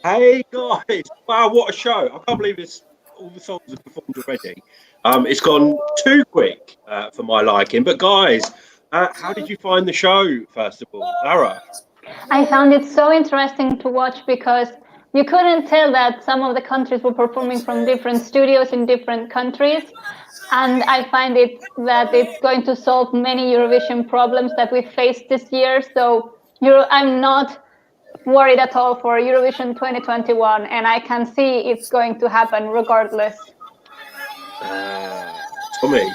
Hey guys! Wow, what a show! I can't believe all the songs are performed already. It's gone too quick for my liking. But guys, how did you find the show? First of all, Lara. I found it so interesting to watch because you couldn't tell that some of the countries were performing from different studios in different countries. And I find that it's going to solve many Eurovision problems that we faced this year. So I'm not worried at all for Eurovision 2021, and I can see it's going to happen regardless. Tommy.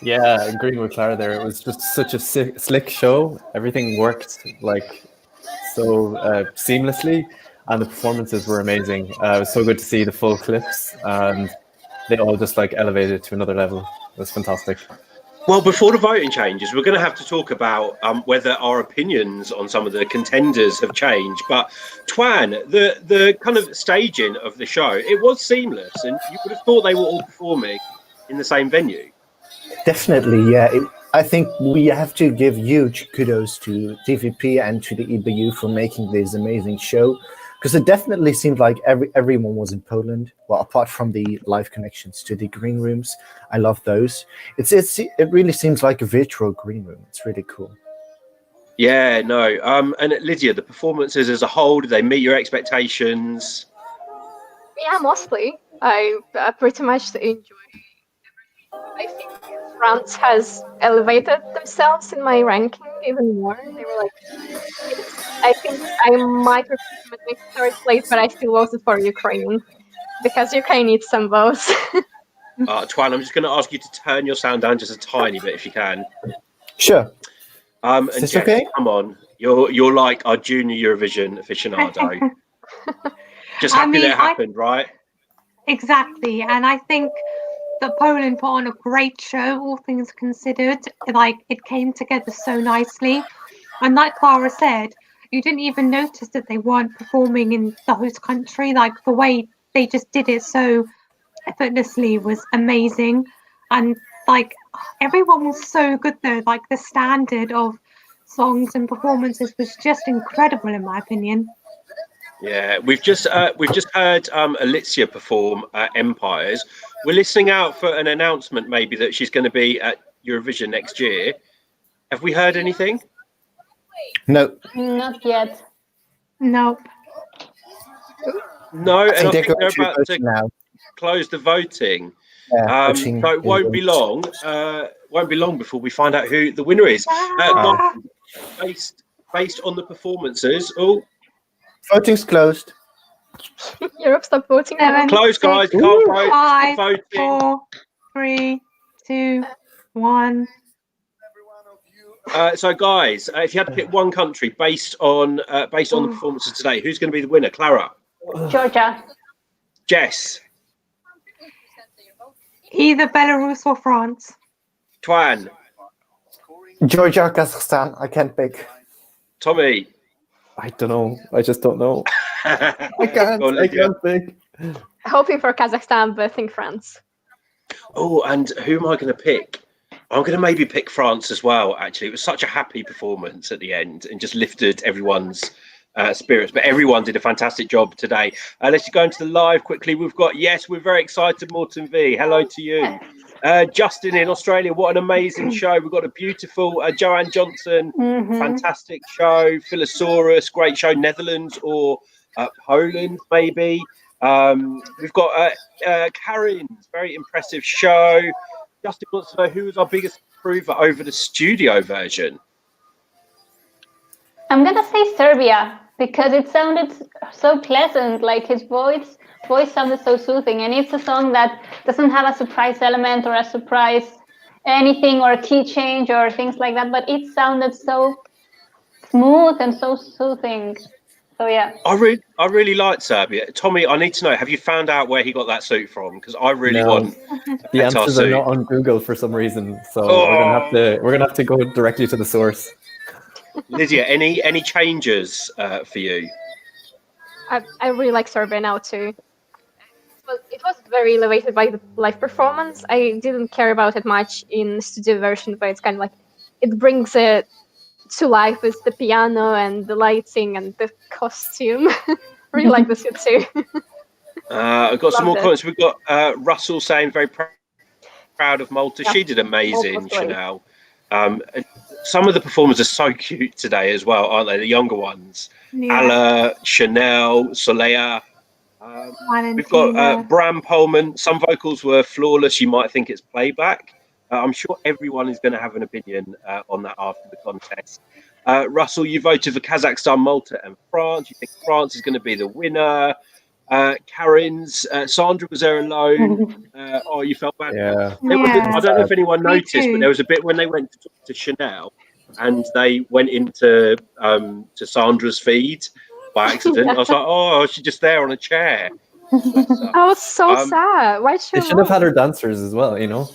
Yeah, agreeing with Clara there. It was just such a slick show. Everything worked so seamlessly, and the performances were amazing. It was so good to see the full clips, and they all just elevated to another level. It was fantastic. Well, before the voting changes, we're going to have to talk about whether our opinions on some of the contenders have changed. But Twan, the kind of staging of the show, it was seamless, and you would have thought they were all performing in the same venue. Definitely, yeah. I think we have to give huge kudos to TVP and to the EBU for making this amazing show, because it definitely seemed like everyone was in Poland. Well, apart from the live connections to the green rooms, I love those. It really seems like a virtual green room. It's really cool. Yeah, no. And Lydia, the performances as a whole, did they meet your expectations? Yeah, mostly. I pretty much enjoyed. I think France has elevated themselves in my ranking even more. They were I think I might repeat them in my third place, but I still voted for Ukraine because Ukraine needs some votes. Twan, I'm just going to ask you to turn your sound down just a tiny bit if you can. Sure. And Is this Jess, okay? come on, you're like our junior Eurovision aficionado. Just happy that it happened, right? Exactly, and I think that Poland put on a great show, all things considered. It came together so nicely, and like Clara said, you didn't even notice that they weren't performing in the host country. The way they just did it so effortlessly was amazing, and everyone was so good though. The standard of songs and performances was just incredible in my opinion. Yeah, we've just heard Alicia perform at Empires. We're listening out for an announcement maybe that she's going to be at Eurovision next year. Have we heard anything? No. Not yet. Nope. No, and I think they're about to now. Close the voting. Yeah, So it won't be long. Won't be long before we find out who the winner is. Based on the performances. Oh, voting's closed. Europe, stop voting. Close, guys. Can't vote. 5, Voting. 4, 3, 2, 1. So, guys, if you had to pick one country based on the performances today, who's going to be the winner? Clara. Georgia. Jess. Either Belarus or France. Twan. Georgia, Kazakhstan. I can't pick. Tommy. I don't know. I just don't know. I can't pick. Hoping for Kazakhstan, but I think France. Oh, and who am I going to pick? I'm going to maybe pick France as well, actually. It was such a happy performance at the end and just lifted everyone's spirits. But everyone did a fantastic job today. Let's go into the live quickly. We're very excited, Morton V. Hello to you. Justin in Australia, what an amazing show. We've got a beautiful Joanne Johnson, fantastic show. Philosaurus, great show. Netherlands or Poland, maybe. We've got Karin's very impressive show. Justin wants to know who was our biggest improver over the studio version. I'm gonna say Serbia because it sounded so pleasant. His voice sounded so soothing, and it's a song that doesn't have a surprise element or a surprise anything or a key change or things like that. But it sounded so smooth and so soothing. So yeah, I really liked Serbia. Tommy, I need to know, have you found out where he got that suit from? Because I really want the answers are not on Google for some reason, so we're gonna have to go directly to the source. Lydia, any changes for you? I really like Serbia now too. It was very elevated by the live performance. I didn't care about it much in the studio version, but it's kind of it brings it to life with the piano and the lighting and the costume. really like this hit too. I've got some more Loved it. comments. We've got Russell saying very proud of Malta. Yeah. She did amazing, Malta's great. Chanel. Some of the performers are so cute today as well, aren't they? The younger ones. Yeah. Alla, Chanel, Soleá. We've Valentina. got Bram Pullman. Some vocals were flawless. You might think it's playback. I'm sure everyone is going to have an opinion on that after the contest. Russell, you voted for Kazakhstan, Malta, and France. You think France is going to be the winner. Karen's Sandra was there alone. Oh, you felt bad. Yeah. I don't know if anyone Me noticed, too. but there was a bit when they went to talk to Chanel, and they went into to Sandra's feed by accident. I was like, oh, she's just there on a chair. I was so sad. Why They should have had her dancers as well, you know?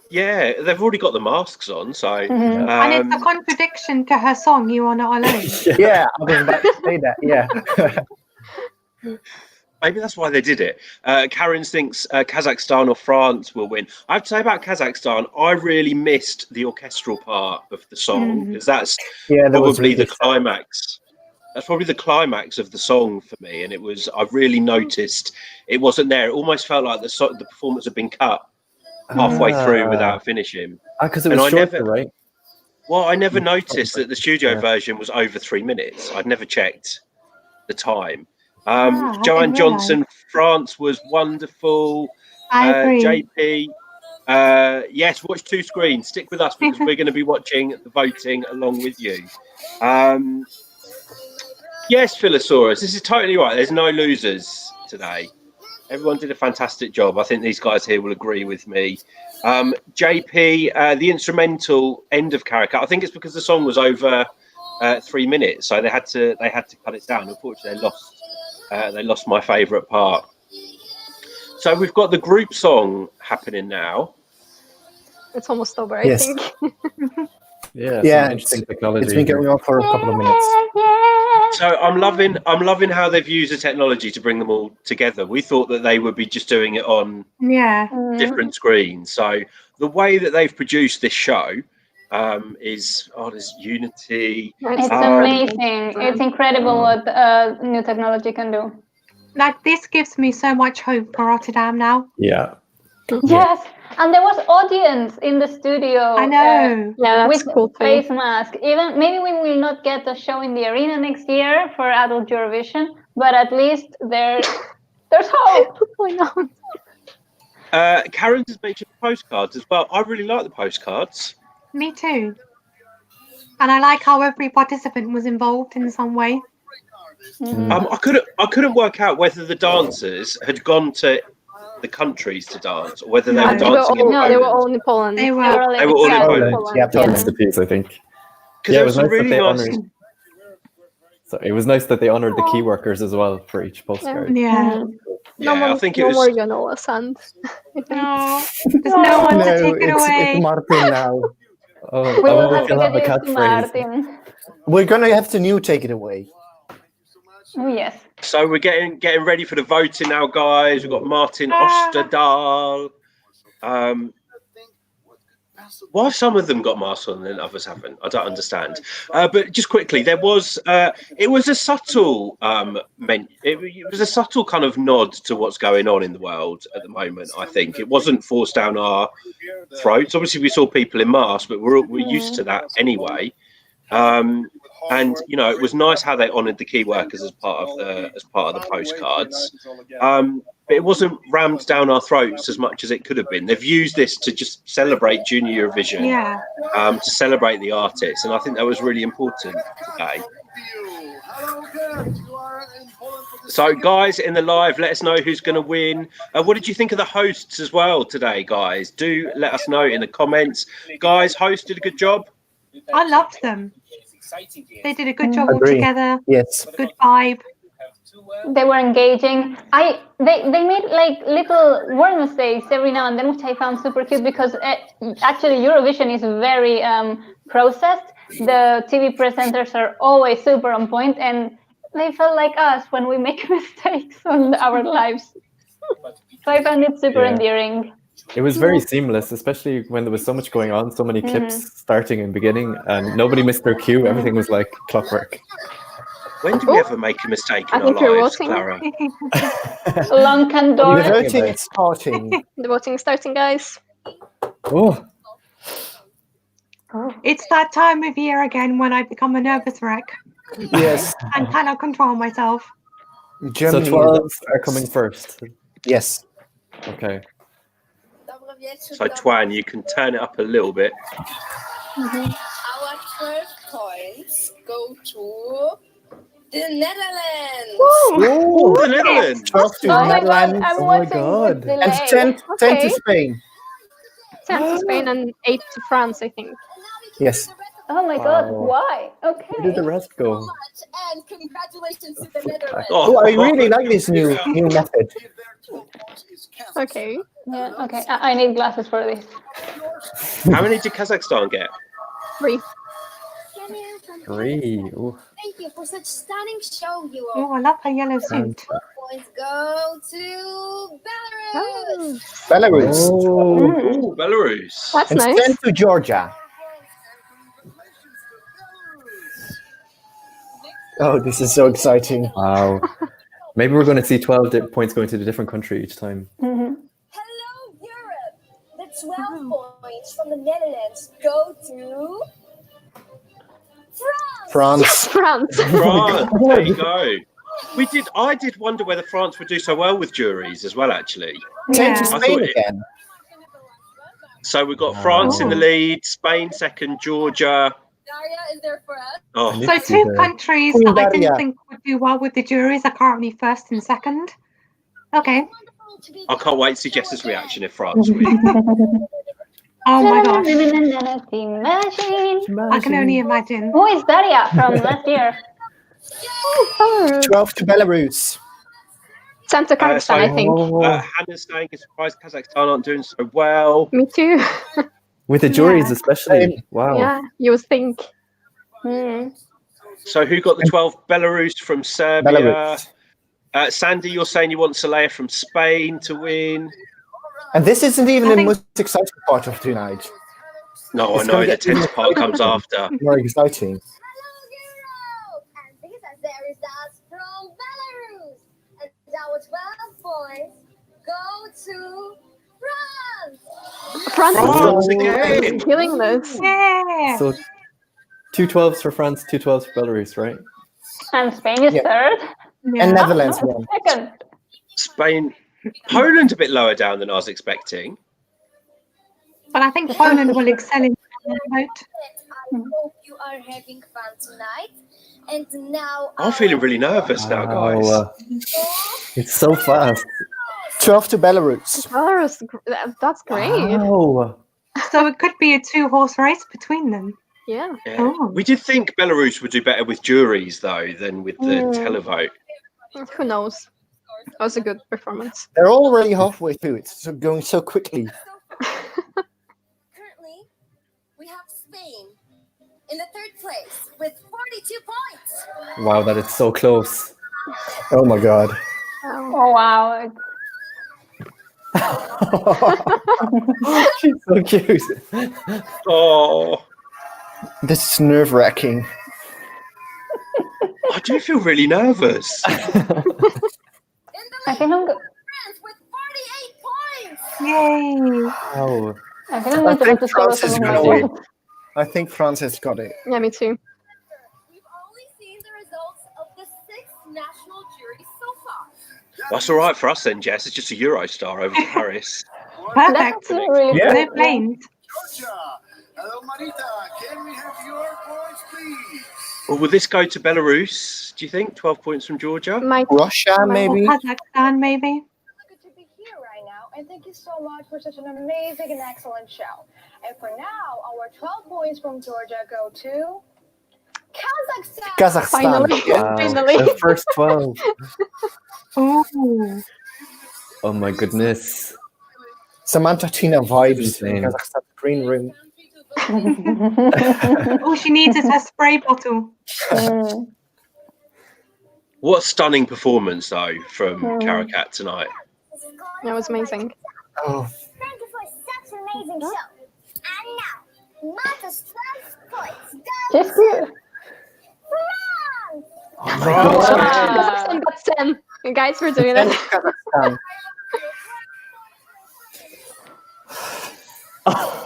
Yeah, they've already got the masks on, so. And it's a contradiction to her song, You Are Not Alone. Yeah, I was about to say that. Yeah. Maybe that's why they did it. Karen thinks Kazakhstan or France will win. I have to say about Kazakhstan, I really missed the orchestral part of the song because that's probably the climax. That's probably the climax of the song for me, and I really noticed it wasn't there. It almost felt like the performance had been cut halfway through without finishing. Because it was shorter, right? Well, I never noticed that the studio version was over 3 minutes. I'd never checked the time. Joanne Johnson, France was wonderful. I agree. JP, yes, watch 2 screens. Stick with us because we're going to be watching the voting along with you. Yes, Philosaurus, this is totally right. There's no losers today. Everyone did a fantastic job. I think these guys here will agree with me. JP, the instrumental end of Karakat, I think it's because the song was over 3 minutes, so they had to cut it down. Unfortunately, they lost my favourite part. So we've got the group song happening now. It's almost over, Yes. I think. Yeah, Yeah, interesting technology. It's been going on for a couple of minutes. So I'm loving how they've used the technology to bring them all together. We thought that they would be just doing it on different screens. So the way that they've produced this show is there's unity. It's amazing. It's incredible what new technology can do. Like, this gives me so much hope for Rotterdam now. Yeah. Yes, and there was audience in the studio. I know. Yeah, that's with cool too. face mask. Even maybe we will not get a show in the arena next year for adult Eurovision, but at least there's hope. Why not? Karen has mentioned postcards as well. I really like the postcards. Me too. And I like how every participant was involved in some way. I couldn't work out whether the dancers had gone to the countries to dance or whether they were dancing in Poland. They were all in Poland. They were all in Poland. Yeah, That's the piece, I think. Because Yeah, it was really nice. honored. So it was nice that they honored the key workers as well for each postcard. Yeah. I think it no was. more Oleksandr. No, there's no one to take it away. it's Martin now. Oh, We I will wonder have if to he'll have a get used to catchphrase. Martin. We're gonna have to take it away. Oh yes. So we're getting ready for the voting now, guys. We've got Martin Osterdahl. Why have some of them got masks on and others haven't? I don't understand. But just quickly, there was it was a subtle it was a subtle kind of nod to what's going on in the world at the moment. I think it wasn't forced down our throats. Obviously, we saw people in masks, but we're used to that anyway. And it was nice how they honoured the key workers as part of the postcards. But it wasn't rammed down our throats as much as it could have been. They've used this to just celebrate Junior Eurovision, to celebrate the artists, and I think that was really important today. So, guys, in the live, let us know who's going to win. What did you think of the hosts as well today, guys? Do let us know in the comments. Guys, host did a good job. I loved them. They did a good job all together. Yes. Good vibe. They were engaging. They made like little word mistakes every now and then, which I found super cute because actually Eurovision is very processed. The TV presenters are always super on point, and they felt like us when we make mistakes on our lives. So I found it super endearing. It was very seamless, especially when there was so much going on, so many clips starting and beginning, and nobody missed their cue. Everything was like clockwork. When do we ever make a mistake in I our think you're lives, voting. Clara? Long The Candor. voting is starting. The voting is starting, guys. Oh, It's that time of year again when I become a nervous wreck Yes, and cannot control myself. Germany. so 12 are coming first. Yes. Okay. So Twan, you can turn it up a little bit. Our 12 points go to the Netherlands. Oh, the Netherlands. 12 to Oh my god, Netherlands. I'm Oh my watching God. with And delay. 10 to Okay. Spain. 10 to Spain and 8 to France, I think. Yes. Oh my god, Wow. why? Where did Okay. the rest go? And congratulations to the Netherlands. Oh, I really like this new method. Okay. Yeah, okay. I need glasses for this. How many did Kazakhstan get? 3. 3. Ooh. Thank you for such stunning show, you all. Oh, I love her yellow suit. Points go to Belarus. Belarus. Oh, Oh, Belarus. That's And nice. 10 to Georgia. Oh, this is so exciting. wow. Maybe we're going to see 12 points going to a different country each time. Mhm. Hello, Europe. The 12 points from the Netherlands go to France. France. France. France. There you go. I did wonder whether France would do so well with juries as well, actually. 10 to Yeah. Spain again. So we've got France in the lead, Spain second, Georgia. Daria is there for us. Oh, So two countries Queen that I Gadelia. didn't think would do well with the juries are currently first and second. Okay. Wonderful to be I can't wait to see Jess's reaction if France win. Oh my gosh. Imagine. I can only imagine. Who is Daria from last year? 12 to Belarus. Sent to Kazakhstan, I think. Hannah's saying it's surprised Kazakhstan aren't doing so well. Me too. With the juries, Yeah. especially. Wow. Yeah, you would think. So who got the 12? Belarus from Serbia. Belarus. Sandy, you're saying you want Soleá from Spain to win. And this isn't even I the think- most exciting part of tonight. No, I It's know, gonna the get even tense part comes after. More exciting. Hello, Europe. And these are the results from Belarus. And our 12 points go to France. France France is again. killing this. Yeah. So 2 12s for France, 2 12s for Belarus, right? And Spain is Yeah. third. Yeah. And Netherlands Oh, won. second. Spain. Poland a bit lower down than I was expecting. But I think Poland will excel in the vote. I hope you are having fun tonight. And now I'm feeling really nervous now, guys. Wow, it's so fast. 12 to Belarus. Belarus, that's great. Wow. So it could be a 2-horse race between them. Yeah. Yeah. Oh. We did think Belarus would do better with juries, though, than with the televote. Who knows? That was a good performance. They're already halfway through it, so going so quickly. currently we have Spain in the 3rd place with 42 points. Wow, that is so close. Oh my god. Oh wow. She's so cute. Oh, This is nerve-wracking. I do feel really nervous. In the I think I'm. France with 48 points. Yay. Wow. I think I'm going to think have to follow France is some of my gonna win. words. I think France has got it. Yeah, me too. We've only seen the results of the 6 national juries so far. That's all right for us then, Jess. It's just a Eurostar over to Paris. That's Perfect. actually really Yeah. No good. planes. Georgia. Hello, Marita. Can we have your points, please? Well, will this go to Belarus, do you think? 12 points from Georgia? Might. Russia, Or maybe? Kazakhstan, maybe. Good to be here right now, and thank you so much for such an amazing and excellent show. And for now, our 12 points from Georgia go to Kazakhstan. Kazakhstan. Finally. Wow. Finally. The first 12. Oh. Oh my goodness. Samantha Tina vibes in Insane. Kazakhstan green room. All she needs is her spray bottle. What a stunning performance, though, from Karakat tonight. That was amazing. Oh, Thank you for such an amazing show. And now, Malta's 12 points go Just good. France. France. Kazakhstan got 10. You guys were doing And it. Kazakhstan.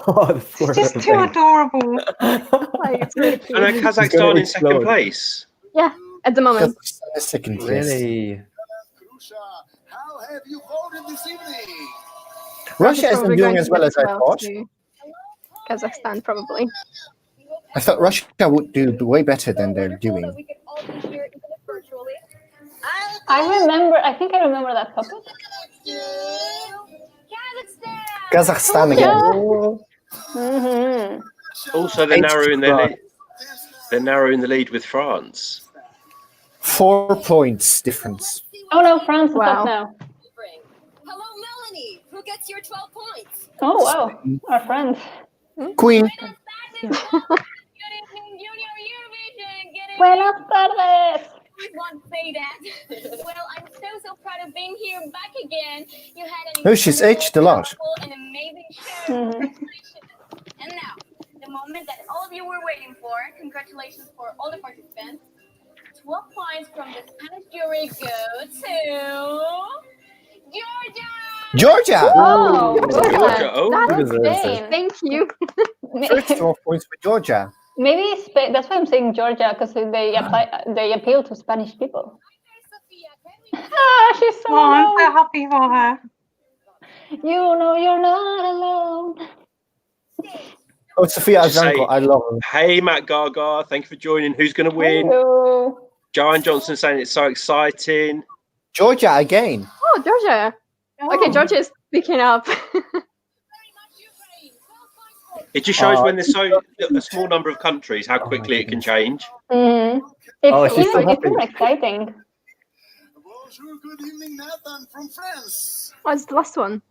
Oh, the poor It's just little too thing. adorable. Like, it's really And cute. Kazakhstan in second explode. place. Yeah, at the moment. Kazakhstan is second place. Really? Krusha, how have you voted this evening? Russia isn't Probably doing going as to well get as I thought. to Kazakhstan, probably. I thought Russia would do way better than they're doing. We could all be here even if virtually. I think I remember that puppet. Kazakhstan! Kazakhstan again. Mm-hmm. Also, they're narrowing their lead. They're narrowing the lead with France. 4 points difference. Oh no, France is Wow. up now. Hello, Melanie. Who gets your 12 points? Oh wow, our friends. Queen. Good evening, Junior Eurovision! Good evening! Buenas tardes. Please won't say that. Well, I'm so proud of being here back again. You had an Oh, she's aged a lot. incredible and amazing show. Mhm. Congratulations. And now, the moment that all of you were waiting for. Congratulations for all the participants. 12 points from the Spanish jury go to Georgia! Georgia! Oh, Georgia. Oh, That's deserves it. Spain. Thank you. First 12 points for Georgia. Maybe Spain. That's why I'm saying Georgia, because they appeal to Spanish people. Sofia, can we Ah, she's so Oh, I'm so alone. happy for her. You know you're not alone. Oh, Sofia Just say- Azanko, I love her. hey, Matt Gaga. Thank you for joining. Who's going to win? Hello. Joanne Johnson saying it's so exciting. Georgia again. Oh, Georgia. Okay, Georgia is picking up. It just shows when there's so a small number of countries how quickly it can change. Mm. Oh, It's, she's so it's happy. even exciting. Bonjour, good evening, Nathan from France. What's the last one?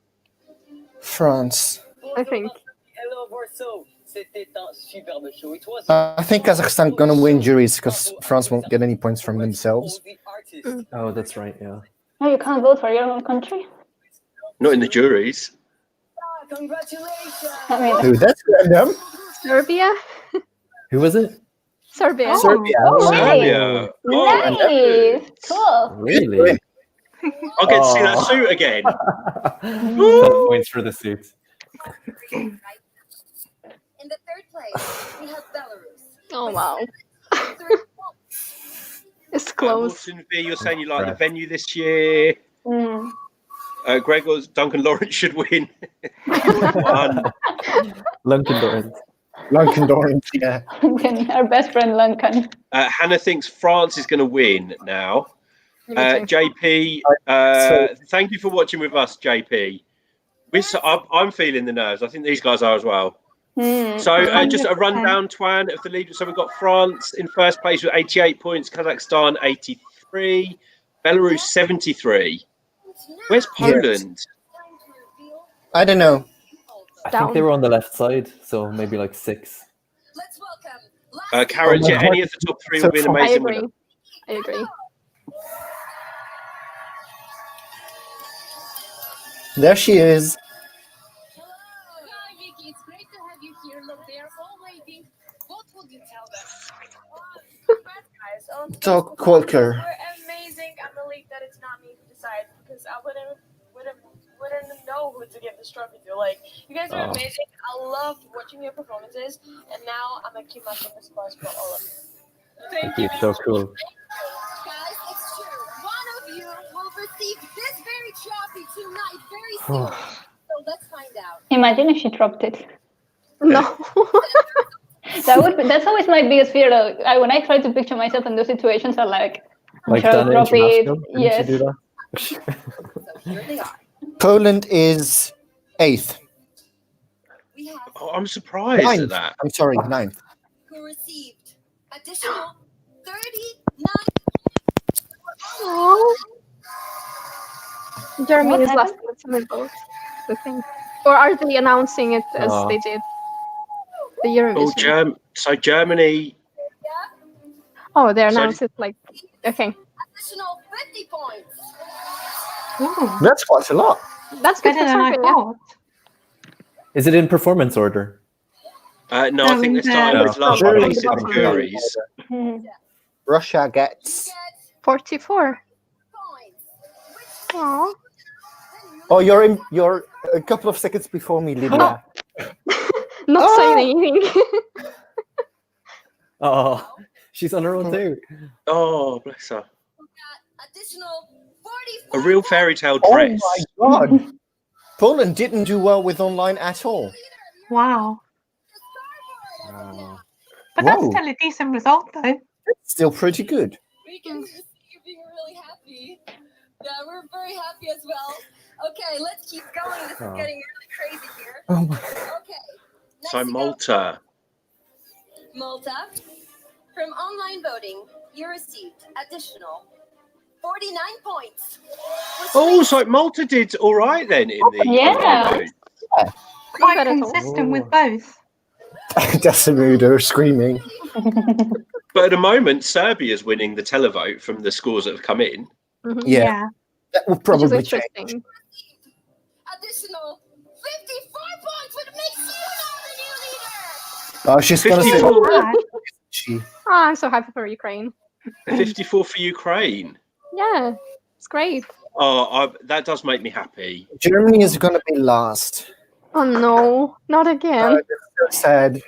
France. I think. Hello Warsaw, c'était un superbe show. It was I think Kazakhstan gonna win juries because France won't get any points from themselves. all the artists. Oh, that's right. Yeah. No, you can't vote for your own country. Not in the juries. Congratulations! I mean, Dude, that's random. Serbia? Who was it? Serbia. Oh. Serbia. Oh, Serbia. Oh, nice. Cool. Really? I'll get to see that Oh. suit again. 10 points for the suit. In the third place, we have Belarus. Oh, wow. 3 points. It's close. Wilson V, you're saying you like the venue this year. Mm. Gregor's Duncan Lawrence should win. One. Lunken Dorrance. Lunken Dorrance, yeah. Our best friend Luncan. Hannah thinks France is going to win now. Me too. JP, thank you for watching with us, JP. I'm feeling the nerves. I think these guys are as well. Mm. So just a rundown, Twan, of the lead. So we've got France in first place with 88 points, Kazakhstan 83, Belarus 73. Where's Poland? I don't know. I think they were on the left side, so maybe like 6. Let's welcome Karen, Oh my yeah, any of the top 3 would be an God. I amazing agree. winner. I agree. There she is. Hi, Viki. It's great to have you here. Look, they are all waiting. What would you tell them? Congrats, guys. Talk quicker. We're amazing. I'm relieved that it's not me who decides because I wouldn't know who to give this trophy to. Like, you guys are Oh. amazing. I loved watching your performances, and now I'm gonna keep my fingers crossed for all of you. Thank you. So cool. Guys, it's true. One of you will receive this very trophy tonight, very soon. So let's find out. Imagine if she dropped it. No. That's always my biggest fear. Though. When I try to picture myself in those situations, I'm like, I'm Like sure I'll Dana drop it. International? Didn't Yes. she do that? So here they are. Poland is 8th. We have Oh, I'm surprised at that. I'm sorry, 9th. who received additional 39. Oh. Germany What is last happened? with some votes, I think. Or are they announcing it as Oh. they did the Eurovision? Oh, so Germany. Oh, they So- announced it like, okay. Additional 50 points. Ooh, That's quite a lot. That's good better for than I Serbia. thought. Is it in performance order? No, I think they're starting with last Juries. place in the juries. Mhm. Russia gets. 44. Aw. Oh, you're a couple of seconds before me, Lydia. Not saying anything. Oh, she's on her own too. Oh, bless her. Additional A real fairy tale Oh dress. my god! Poland didn't do well with online at all. Wow. Wow. But Whoa. that's still a decent result, though. It's still pretty good. We can see you being really happy. Yeah, we're very happy as well. Okay, let's keep going. This is getting really crazy here. Oh my. Okay. Next So we go. Malta. Malta. From online voting, you received additional 49 points. which Oh, makes- so Malta did all right then in the Yeah. online vote. Quite Not at all. consistent with both. Decimuder screaming. But at the moment, Serbia's winning the televote from the scores that have come in. Yeah, that will Which is probably change. interesting. Additional 54 points, which makes you now the new leader. Oh, she's gonna say. 54, Bad. She. Oh, I'm so happy for Ukraine. 54 for Ukraine. Yeah, it's great. Oh, that does make me happy. Germany is gonna be last. Oh no, not again. That's so sad.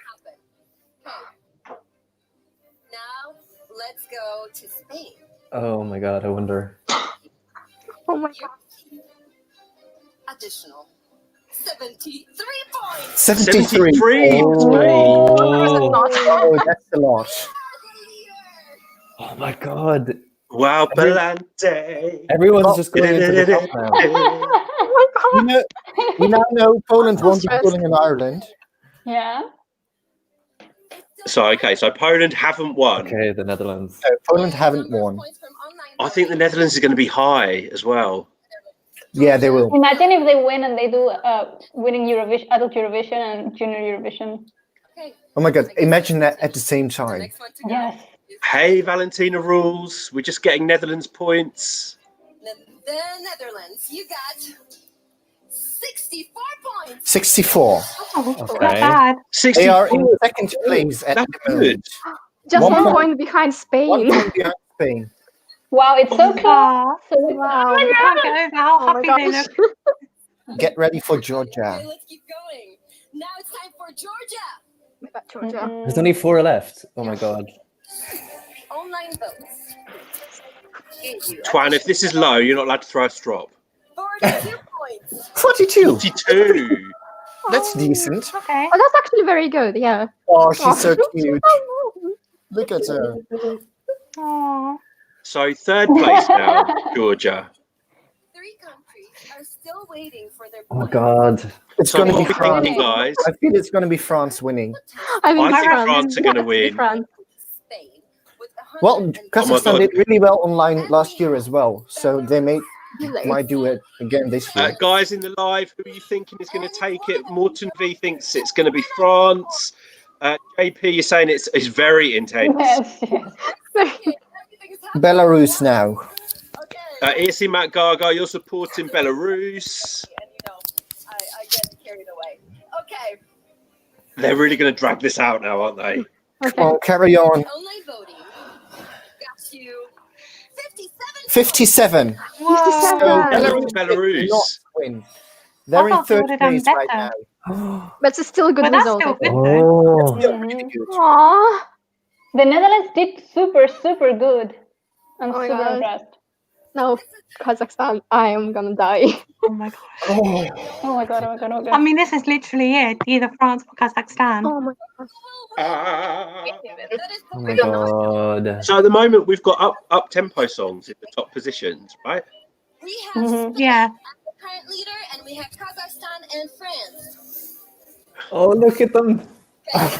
Now, let's go to Spain. Oh my god, I wonder. Oh my god. Additional 73 points. 73. 73. Oh, Oh, that's a lot. oh my god. Wow, Palante. Everyone's just going into the top now. Oh my god. We now know Poland so won't be stressed. pulling in Ireland. Yeah. So, okay, so Poland haven't won. Okay, the Netherlands. Poland haven't won. I think the Netherlands are going to be high as well. Yeah, they will. Imagine if they win and they do winning Eurovision, adult Eurovision and junior Eurovision. Oh my god, imagine that at the same time. Next one to go Yes. is Hey, Valentina rules. We're just getting Netherlands points. the Netherlands. You got 64 points. 64. Oh, not Okay. bad. 64. They are in second place at That's the moment. good. Just 1 1 point. point behind 1 Spain. point behind Spain. Wow, it's so close. Aw, So, Wow. I can't get over how Oh my happy they gosh. look. Get ready for Georgia. Okay, let's keep going. Now it's time for Georgia. We got Georgia. There's only 4 left. Oh my god. Online votes. Gave you Twan, if this is low, you're not allowed to throw a strop. 42 points. 42. 42. That's decent. Okay. Oh, that's actually very good. Yeah. Oh, she's so cute. Look at her. Aw. So third place now, Georgia. 3 countries are still waiting for their Oh my points. god. It's So going to what be are we thinking, France. guys? I feel it's going to be France winning. I think I think France. France are going to Yeah, win. France. Spain with Well, 100 Kazakhstan God. did really well online last year as well, so they Delay. might do it again this year. Guys in the live, who are you thinking is going to take it? Morton V thinks it's going to be France. JP, you're saying it's very intense. yes, yes. Everything is happening. Belarus now. Okay. ESC Matt Gaga, you're supporting Belarus. And I get carried away. Okay. They're really going to drag this out now, aren't they? Come on, carry on. Online voting got you 57. 57. Whoa. So Belarus. Belarus did not win. They're I in thought they third would've done place right now. better. But it's still a good But that's result. still I think. good though. Oh. Still really good. Aww. The Netherlands did super, super good. I'm Oh my super God. impressed. No, Kazakhstan, I am gonna die. Oh my god. Oh, Oh my god, oh my god, oh my I god. mean, this is literally it. Either France or Kazakhstan. Oh my god. Ah. That is Oh my god. So at the moment, we've got up tempo songs in the top positions, right? We have Mhm. Spain Yeah. as the current leader, and we have Kazakhstan and France. Oh, look at them. Okay.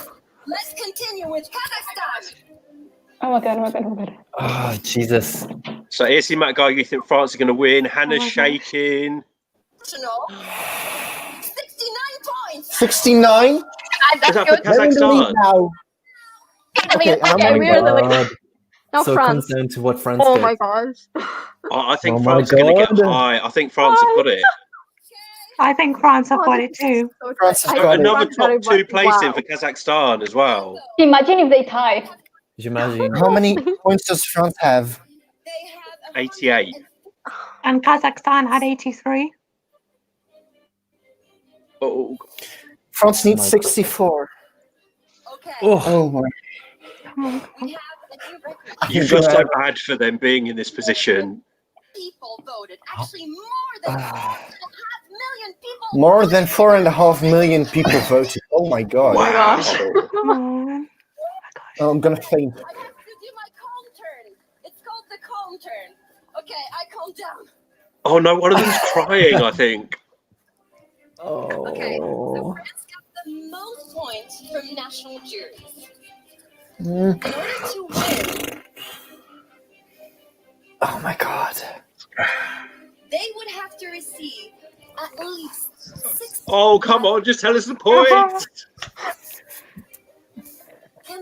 Let's continue with Kazakhstan. Oh my god, oh my god, oh my god. Oh, Jesus. So ESC Matt Gaga, you think France are going to win? Hannah's my gosh. shaking. National, 69 points. 69? Is That's that for good. They're in the lead Kazakhstan? now. Okay, how Okay, many we're the God. leader. Now So it France. comes down to what France Oh gets. my gosh. I think Oh my France are going to get God. high. I think France have got it. I think France have got it too. So France has I got think it. Another France got top it, but 2 placing wow. for Kazakhstan as well. Imagine if they tie. J'imagine. How many points does France have? They have 88. And Kazakhstan had 83. Oh, France needs my God. 64. Okay. Oh my. Come on. We have a new record. you feel so bad for them being in this position. People voted. Actually, more than 4.5 million people. More than 4.5 million people voted. Oh my God. Wow. Come on. Oh, I'm gonna faint. I have to do my calm turn. It's called the calm turn. Okay, I calm down. Oh no, one of them's crying, I think. Okay, so Oh. France got the most points from national juries. Mm. In order to win, Oh my God. they would have to receive at least 6. Oh, come on, just tell us the point.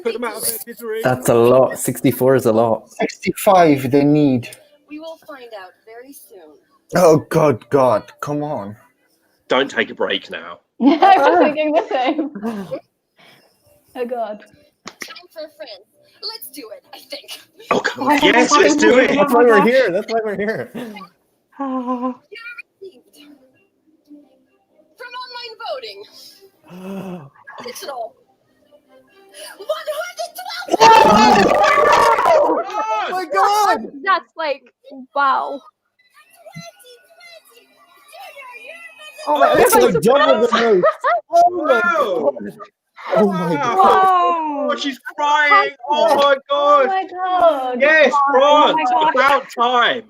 Put them out of their misery. That's a lot. 64 is a lot. 65 they need. We will find out very soon. Oh God, come on. Don't take a break now. I was thinking the same. Oh God. Time for France. Let's do it, I think. Oh, come on. Yes, let's do it. That's why we're here. That's why we're here. Oh. Received from online voting. Digital. 112. Oh my God. That's like, wow. Oh my It's god. like double the most. Oh my Wow. God. Oh my God. Oh, Whoa. she's crying. Oh my Oh God. my God. Yes, Oh France. my God. About time.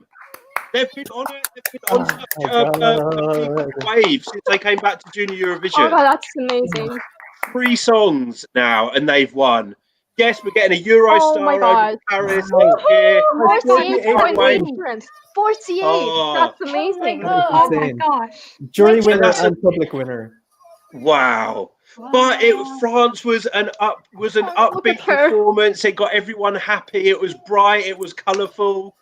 They've been on it. They've been on such a big wave since they came back to Junior Oh my Eurovision. god, that's amazing. 3 songs now, and they've won. Yes, we're getting a Euro Oh star my over God. Paris next year. 48.1 difference. 48. Oh. That's Oh my amazing. God. Oh my Insane. gosh. Jury So winner that's a- and public winner. Wow. But France was an Look at upbeat her. performance. It got everyone happy. It was bright. It was colourful.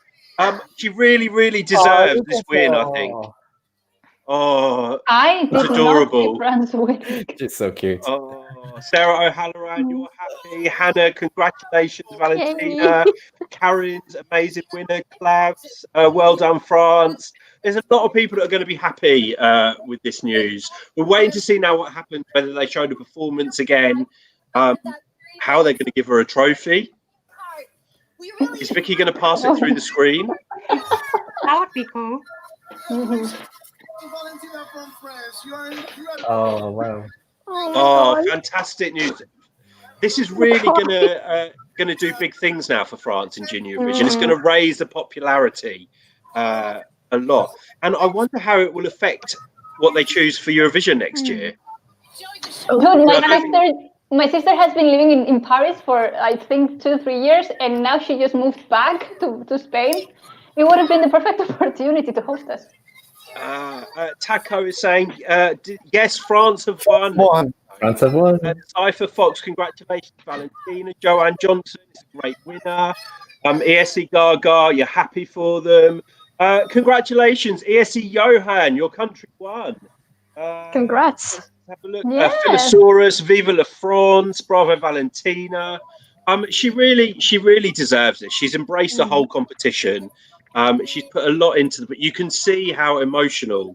She really deserved this win, I think. Oh, I It's did not adorable. see France win. She's so cute. oh, Sarah O'Halloran, you're happy. Hannah, congratulations. Valentina, Karen's amazing winner. Clavs, well done, France. There's a lot of people that are going to be happy with this news. We're waiting to see now what happens, whether they show the performance again, how they're going to give her a trophy. We really Is Viki going to pass it through the screen? That would be cool. Valentina from France, you are incredible. Oh, wow. Oh, fantastic news! This is really gonna do big things now for France in Junior Eurovision. It's going to raise the popularity a lot, and I wonder how it will affect what they choose for Eurovision next year. Dude, Yeah, my sister has been living in Paris for I think 2-3 years, and now she just moved back to Spain. It would have been the perfect opportunity to host us. Taco is saying, yes, France have won. France have won. Cypher Fox, congratulations, Valentina. Joanne Johnson is a great winner. ESC Gaga, you're happy for them. Congratulations, ESC Johan, your country won. Congrats. Have a look. Yeah. Philosaurus, Viva la France, bravo Valentina. She really deserves it. She's embraced the whole competition. She's put a lot into it, but you can see how emotional.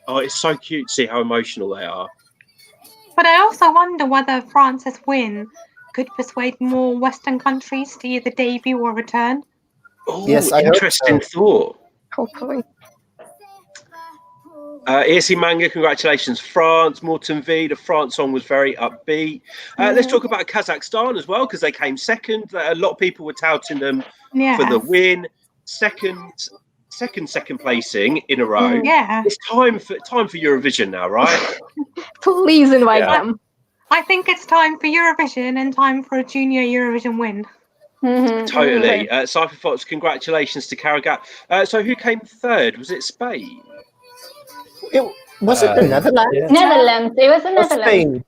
Oh, it's so cute to see how emotional they are. But I also wonder whether France's win could persuade more Western countries to either debut or return. Oh, Yes, I hope interesting so. thought. Hopefully. ESC Manga, congratulations, France. Morton V, the France song was very upbeat. Let's talk about Kazakhstan as well, because they came second. A lot of people were touting them for the win. Second placing in a row. Yeah. It's time for Eurovision now, right? Please invite Yeah. them. I think it's time for Eurovision and time for a junior Eurovision win. Totally. Cypher Fox, congratulations to Karakat. So who came third? Was it Spain? Was it the Netherlands? Yeah. Netherlands. It was the Or Netherlands. Spain?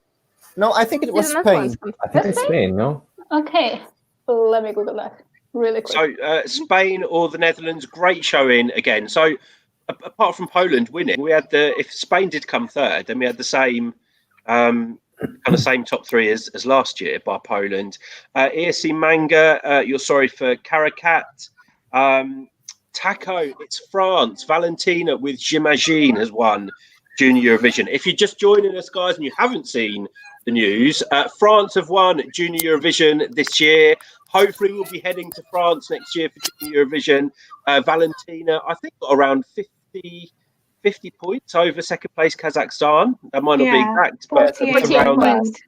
No, I think it was Spain. I think it's Spain, no? Okay. Let me Google that really quick. So Spain or the Netherlands, great showing again. So apart from Poland winning, we had if Spain did come third, then we had the same kind of same top three as last year by Poland. ESC Manga, you're sorry for Karakat. Taco, it's France. Valentina with J'imagine has won Junior Eurovision. If you're just joining us, guys, and you haven't seen the news, France have won Junior Eurovision this year. Hopefully we'll be heading to France next year for Junior Eurovision. Valentina, I think, got around 50 points over second place Kazakhstan. That might not be exact, but it's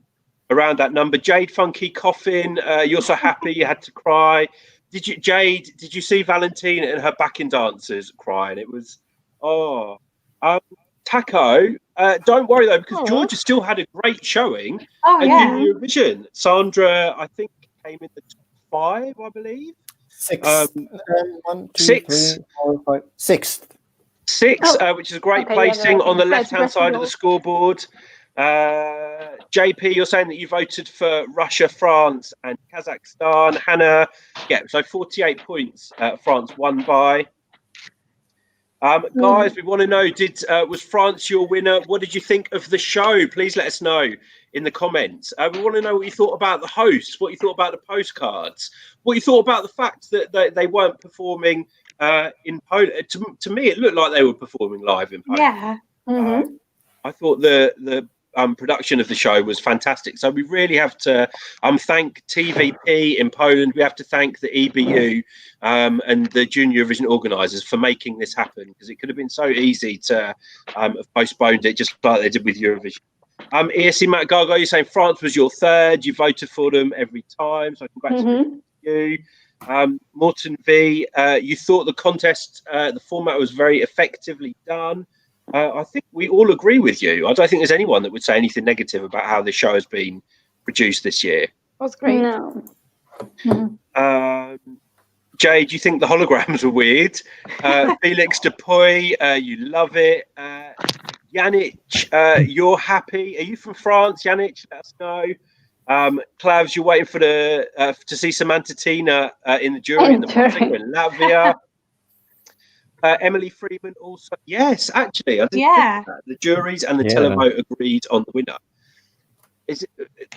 around that number. Jade Funky Coffin, you're so happy you had to cry. Jade, did you see Valentina and her backing dancers crying? It was, Taco, don't worry though, because Georgia still had a great showing at Eurovision. Sandra, I think, came in the top 5, I believe. 6. 1, 2, 6. 3, 4, 5. 6th. 6, which is a great placing on the left-hand side of the scoreboard. JP, you're saying that you voted for Russia, France, and Kazakhstan. Hannah, so 48 points. France won by. Guys, we want to know: was France your winner? What did you think of the show? Please let us know in the comments. We want to know what you thought about the hosts, what you thought about the postcards, what you thought about the fact that they weren't performing in Poland. To me, it looked like they were performing live in Poland. Yeah. I thought the production of the show was fantastic. So we really have to thank TVP in Poland. We have to thank the EBU and the Junior Eurovision organisers for making this happen, because it could have been so easy to have postponed it just like they did with Eurovision. ESC Matt Gargo, you're saying France was your third. You voted for them every time, so congratulations to you. Morton V, you thought the contest, the format was very effectively done. I think we all agree with you. I don't think there's anyone that would say anything negative about how this show has been produced this year. That was great. No. Jay, do you think the holograms were weird? Felix Dupuy, you love it. Aničić, you're happy. Are you from France, Aničić? Let us know. Clavs, you're waiting for to see Samantha Tina in the jury in the Monseigneur in Latvia. Emily Freeman also. Yes, actually, I didn't think that. The juries and the televote agreed on the winner.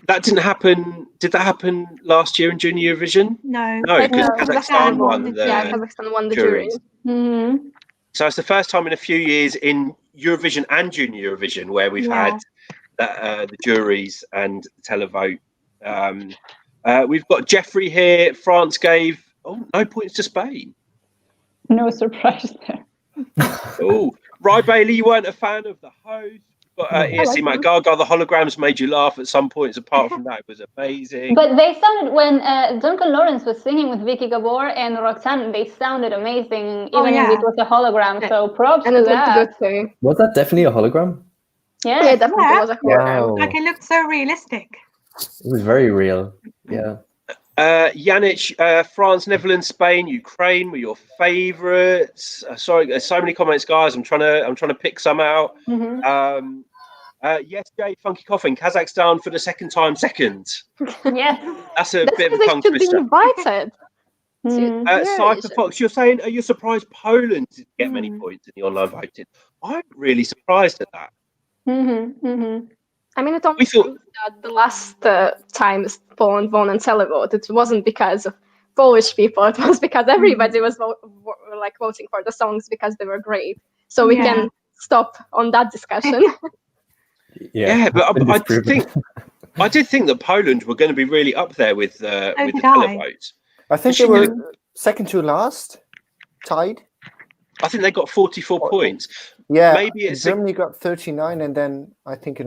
That didn't happen? Did that happen last year in Junior Eurovision? No, because Kazakhstan won the Kazakhstan won the jury. So it's the first time in a few years in Eurovision and Junior Eurovision where we've had the juries and the televote. We've got Jeffrey here. France gave no points to Spain. No surprise there. Rye Bailey, you weren't a fan of the host. But ESC Matt Gaga, the holograms made you laugh at some points. Apart from that, it was amazing. But they sounded, when Duncan Lawrence was singing with Viki Gabor and Roxanne, they sounded amazing, even if it was a hologram. So props to that. Good too. Was that definitely a hologram? Yeah, definitely was a hologram. Wow. Like, it looked so realistic. It was very real. Yeah. Aničić, France, Netherlands, Spain, Ukraine were your favourites. Sorry, there's so many comments, guys. I'm trying to pick some out. Yes, Jay Funky Coffin, Kazakhstan for the second time second. Yes, that's a bit of a tongue twister. Invited. Cypher Fox, you're saying, are you surprised Poland didn't get many points in the online voting? I'm really surprised at that. I mean, it only shows that the last time Poland won and televote, it wasn't because of Polish people. It was because everybody was voting for the songs because they were great. So we can stop on that discussion. But I did think that Poland were going to be really up there with the televote. I think they were second to last, tied. I think they got 44 points. Yeah, maybe it's Germany got 39, and then I think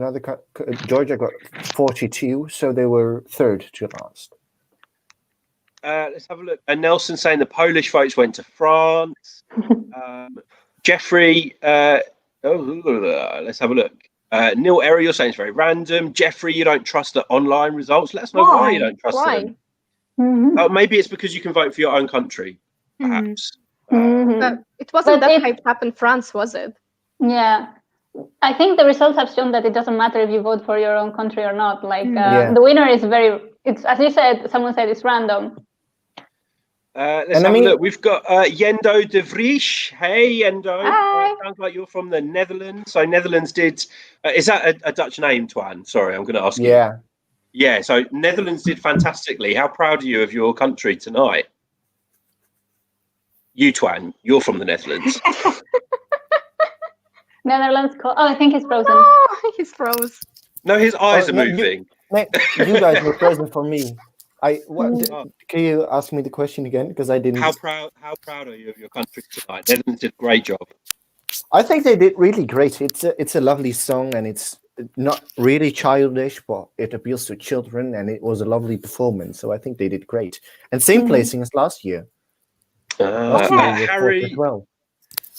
Georgia got 42, so they were third to last. Let's have a look. And Nelson saying the Polish votes went to France. Jeffrey, let's have a look. Neil Error, you're saying it's very random. Jeffrey, you don't trust the online results. Let us know why you don't trust them. Maybe it's because you can vote for your own country, perhaps. But it wasn't that hype up in France, was it? Yeah. I think the results have shown that it doesn't matter if you vote for your own country or not. Like the winner is it's as you said, someone said it's random. Let's have a look. We've got Jendo de Vries. Hey, Jendo. Sounds like you're from the Netherlands. So Netherlands did... is that a Dutch name, Twan? Sorry, I'm going to ask you. Yeah. Yeah, so Netherlands did fantastically. How proud are you of your country tonight? You, Twan, you're from the Netherlands. Netherlands. I think he's frozen. Oh, he's froze. No, his eyes are no, moving. You guys were frozen for me. Can you ask me the question again? Because I didn't. How proud are you of your country tonight? Netherlands did a great job. I think they did really great. It's a lovely song, and it's not really childish, but it appeals to children, and it was a lovely performance. So I think they did great. And same placing as last year. Harry,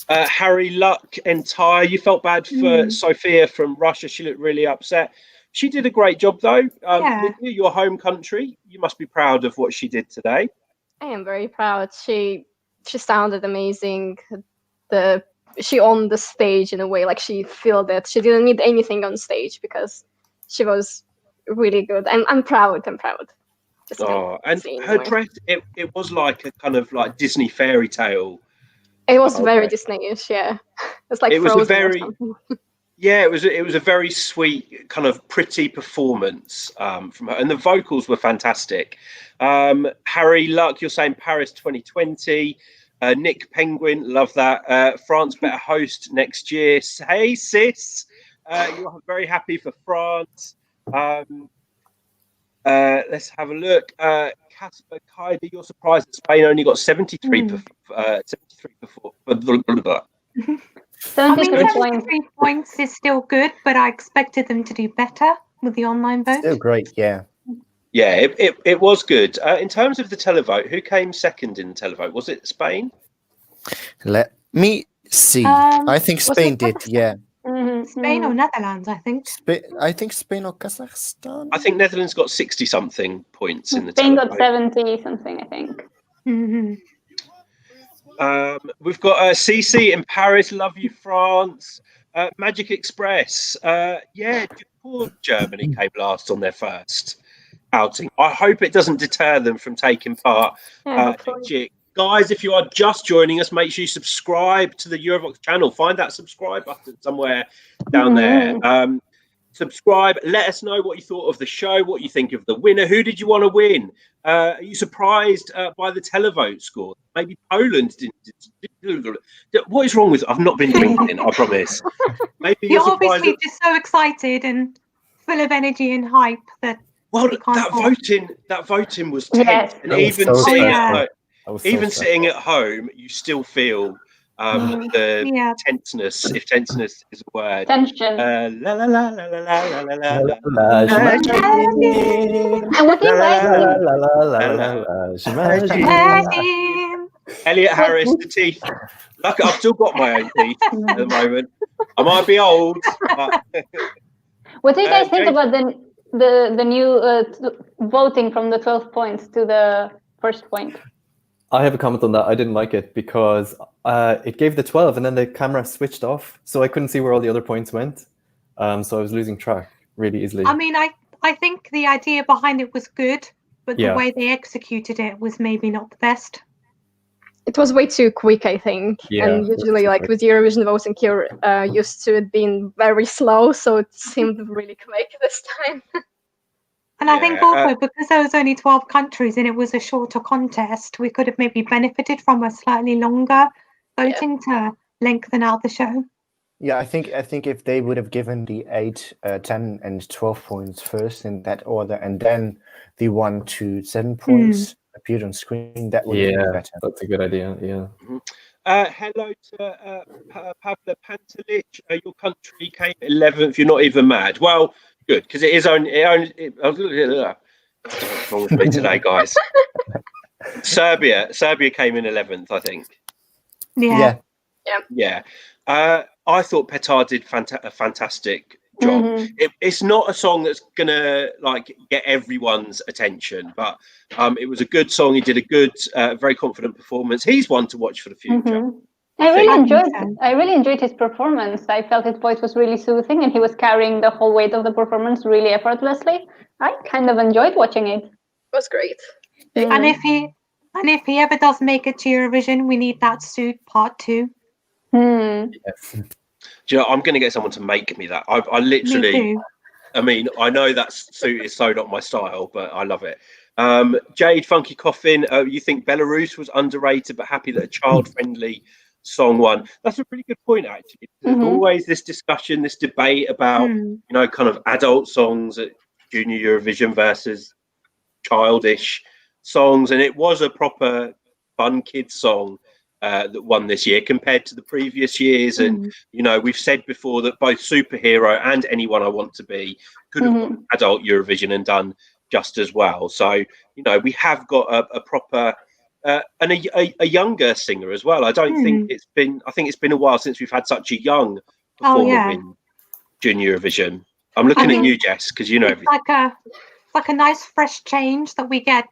Harry Luck and Ty, you felt bad for Sofia from Russia. She looked really upset. She did a great job, though. Your home country, you must be proud of what she did today. I am very proud. She sounded amazing. She owned the stage in a way, like she filled it. She didn't need anything on stage because she was really good. I'm proud. I'm proud. And her dress, it was like a kind of like Disney fairy tale. It was very Disney-ish, yeah. It's like it was Frozen a very, yeah, it was a very sweet kind of pretty performance from her, and the vocals were fantastic. Harry Luck, you're saying Paris 2020. Nick Penguin, love that. France better host next year. Hey sis, you're very happy for France. Let's have a look. Casper Kaida, you're surprised that Spain only got 73 73 points is still good, but I expected them to do better with the online vote. Still great, yeah. Yeah, it was good. In terms of the televote, who came second in the televote? Was it Spain? Let me see. I think Spain did, yeah. Spain or Netherlands, I think. I think Spain or Kazakhstan. I think Netherlands got 60-something points in the Spain televote. got 70-something, I think. We've got CC in Paris. Love you, France. Magic Express. Poor Germany came last on their first outing. I hope it doesn't deter them from taking part. Guys, if you are just joining us, make sure you subscribe to the Eurovoxx channel. Find that subscribe button somewhere down there. Subscribe. Let us know what you thought of the show, what you think of the winner. Who did you want to win? Are you surprised by the televote score? Maybe Poland didn't. What is wrong with? I've not been drinking, I promise. Maybe you're obviously just so excited and full of energy and hype that. Well, that voting was tense, and even sitting at home, you still feel the tenseness, if tenseness is a word. Tension. La la la la la la la la la. And what do you guys Elliot Harris, the teeth. Look, I've still got my own teeth at the moment. I might be old. But what do you guys think about the new voting from the 12 points to the first point? I have a comment on that. I didn't like it because it gave the 12 and then the camera switched off, so I couldn't see where all the other points went. So I was losing track really easily. I mean, I think the idea behind it was good, but the way they executed it was maybe not the best. It was way too quick, I think. Yeah, and usually, like with Eurovision voting, you're used to it being very slow, so it seemed really quick this time. And I think also because there was only 12 countries and it was a shorter contest, we could have maybe benefited from a slightly longer voting to lengthen out the show. Yeah, I think if they would have given the 8, 10, and 12 points first in that order, and then the 1 to 7 points appeared on screen, that would have been better. That's a good idea. Yeah. Hello to Pavla Pantelic. Your country came 11th. You're not even mad. Well, good, because it is only. What's wrong with me today, guys? Serbia came in 11th, I think. Yeah. I thought Petar did a fantastic job. It's not a song that's gonna like get everyone's attention, but it was a good song. He did a good, very confident performance. He's one to watch for the future. I really enjoyed his performance. I felt his voice was really soothing, and he was carrying the whole weight of the performance really effortlessly. I kind of enjoyed watching it. It was great. And if he And if he ever does make it to Eurovision, we need that suit part 2. Yes. Do you know, I'm going to get someone to make me that. I literally, Me too. I mean, I know that suit is so not my style, but I love it. Jade Funky Coffin, you think Belarus was underrated, but happy that a child-friendly song won. That's a really good point, actually. There's always this discussion, this debate about, you know, kind of adult songs at Junior Eurovision versus childish songs, and it was a proper fun kids song that won this year compared to the previous years. And you know, we've said before that both Superhero and Anyone I Want to Be could have won adult Eurovision and done just as well. So you know, we have got a proper and a younger singer as well. I don't think it's been, I think it's been a while since we've had such a young performer in Junior Eurovision. I'm looking at you, Jess, because you know everything. Like a nice fresh change that we get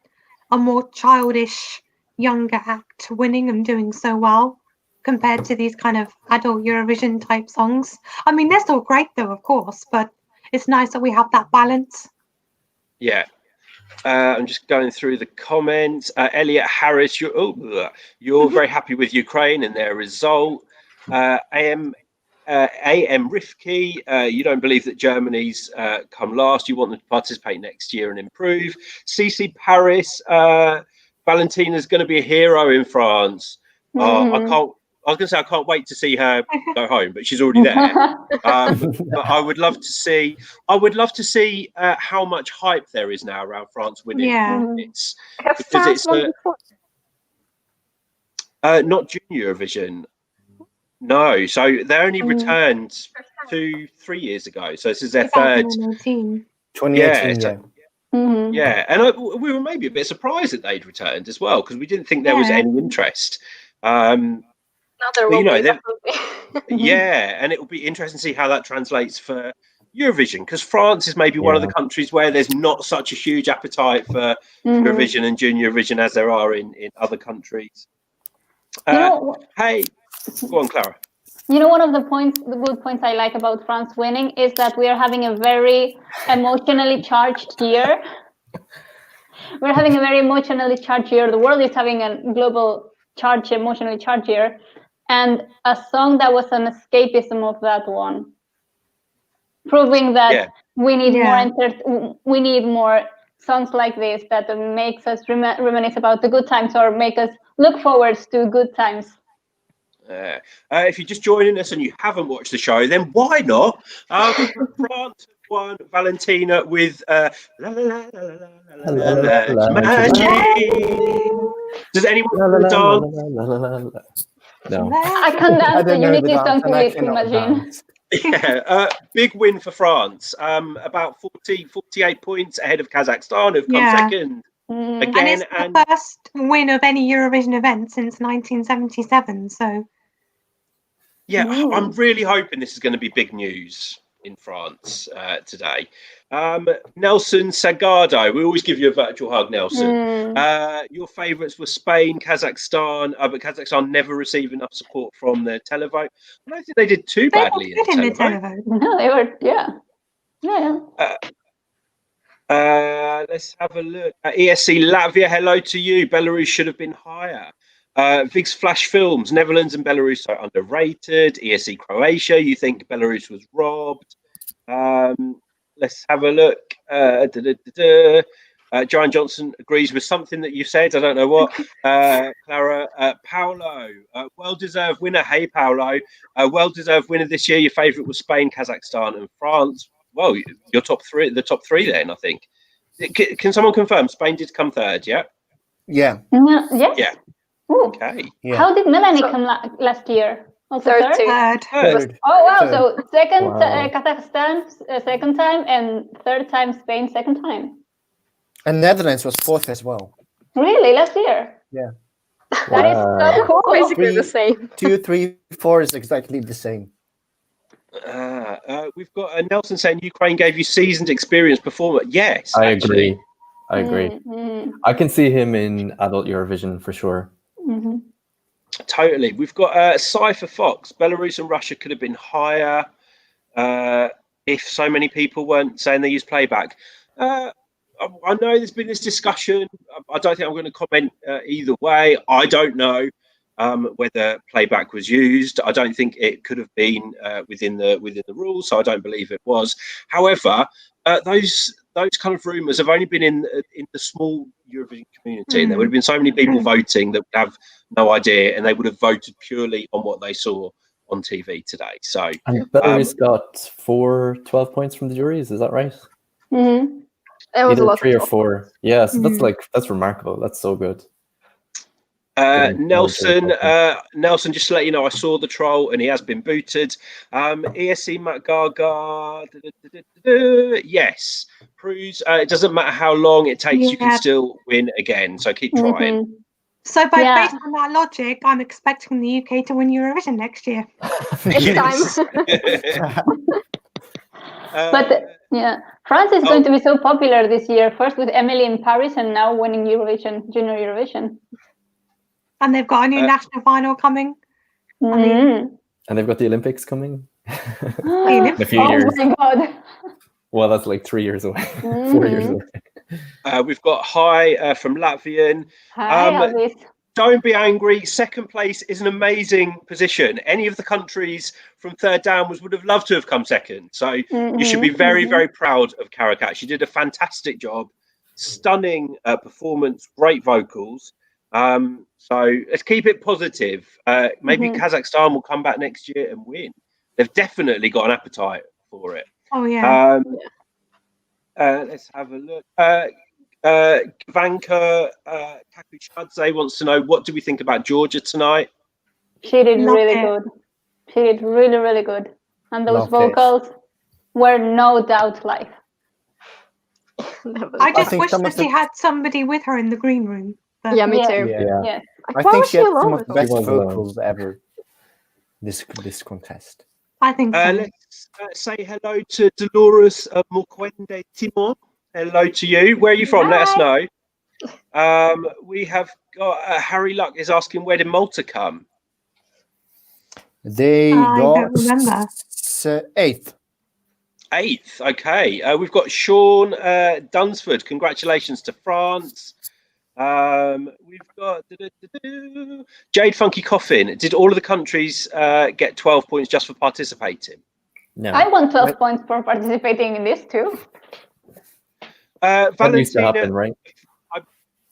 a more childish, younger act winning and doing so well compared to these kind of adult Eurovision type songs. I mean, they're still great though, of course, but it's nice that we have that balance. Yeah. I'm just going through the comments. Elliot Harris, you're very happy with Ukraine and their result. AM Rifki, you don't believe that Germany's come last. You want them to participate next year and improve. CC Paris, Valentina's going to be a hero in France. I was going to say I can't wait to see her go home, but she's already there. But I would love to see. How much hype there is now around France winning. Yeah, it's because it's not Junior Eurovision. No, so they only returned 2-3 years ago. So this is their third. 2018. Yeah, and we were maybe a bit surprised that they'd returned as well because we didn't think there was any interest. Now there will be. Yeah, and it will be interesting to see how that translates for Eurovision because France is maybe one of the countries where there's not such a huge appetite for Eurovision and Junior Eurovision as there are in other countries. Hey, go on, Clara. You know, one of the good points I like about France winning is that we are having a very emotionally charged year. We're having a very emotionally charged year. The world is having a global emotionally charged year. And a song that was an escapism of that one. Proving that we need we need more songs like this that makes us reminisce about the good times or make us look forward to good times. If you're just joining us and you haven't watched the show, then why not? France won Valentina with La La La La La La Magic. Does anyone want to dance? No. I can't dance the Unity song to Imagine. Yeah, big win for France. About 48 points ahead of Kazakhstan, who've come second. Again, and it's the first win of any Eurovision event since 1977. So, yeah, I'm really hoping this is going to be big news in France today. Nelson Sagado, we always give you a virtual hug, Nelson. Your favourites were Spain, Kazakhstan, but Kazakhstan never received enough support from their televote. I don't think they did too badly in the televote. No, they were, let's have a look. ESC Latvia, hello to you. Belarus should have been higher. Vig's Flash Films, Netherlands and Belarus are underrated. ESC Croatia, you think Belarus was robbed. Let's have a look. John Johnson agrees with something that you said. I don't know what. Clara, Paolo, well-deserved winner. Hey, Paolo. Well-deserved winner this year. Your favourite was Spain, Kazakhstan and France. Well, your top three then, I think. Can someone confirm? Spain did come third, yeah? Yeah. Yes. Yeah. Ooh. Okay. Yeah. How did Melanie come last year? Also third? Third. Oh, wow. So second Kazakhstan, second time, and third time Spain, second time. And Netherlands was fourth as well. Really? Last year? Yeah. That is so cool. Basically the same. 2, 3, 4 is exactly the same. We've got Nelson saying Ukraine gave you seasoned experience performer. Yes, I agree. I can see him in adult Eurovision for sure. Totally. We've got Cypher Fox. Belarus and Russia could have been higher if so many people weren't saying they use playback. I know there's been this discussion. I don't think I'm going to comment either way. I don't know whether playback was used. I don't think it could have been within the rules, so I don't believe it was. However, those kind of rumours have only been in the small Eurovision community, and there would have been so many people voting that would have no idea, and they would have voted purely on what they saw on TV today. So, and Belarus got 12 points from the juries. Is that right? Mm-hmm. It was a Either lot 3 or of 4. Yeah, so that's remarkable. That's so good. Nelson, just to let you know, I saw the troll and he has been booted. ESC Matt Gaga, yes, proves it doesn't matter how long it takes, you can still win again. So keep trying. So, based on that logic, I'm expecting the UK to win Eurovision next year. It's time. But France is going to be so popular this year. First with Emily in Paris, and now winning Eurovision, Junior Eurovision. And they've got a new national final coming. Mm-hmm. And they've got the Olympics coming. In a few years. Oh my God. Well, that's like 3 years away. 4 years away. We've got Hi from Latvian. Hi, Elvis. Don't be angry. Second place is an amazing position. Any of the countries from third downwards would have loved to have come second. So you should be very, very proud of Karakat. She did a fantastic job. Stunning performance, great vocals. So let's keep it positive. Maybe Kazakhstan will come back next year and win. They've definitely got an appetite for it. Oh, yeah. Let's have a look. Vanka Kakushadze wants to know, what do we think about Georgia tonight? She did really good. She did really, really good. And those vocals were no doubt live. I just wish that she had somebody with her in the green room. But Yeah, me too. Yeah. I think she had some of the best vocals ever. This contest. I think so. Let's say hello to Dolores Mokwende Timon. Hello to you. Where are you from? Let us know. We have got Harry Luck is asking, where did Malta come? They got 8th. 8th. Okay. We've got Sean Dunsford. Congratulations to France. We've got Jade Funky Coffin. Did all of the countries get 12 points just for participating? No. I won 12 points for participating in this too. That used to Valentina, happen, right? I'm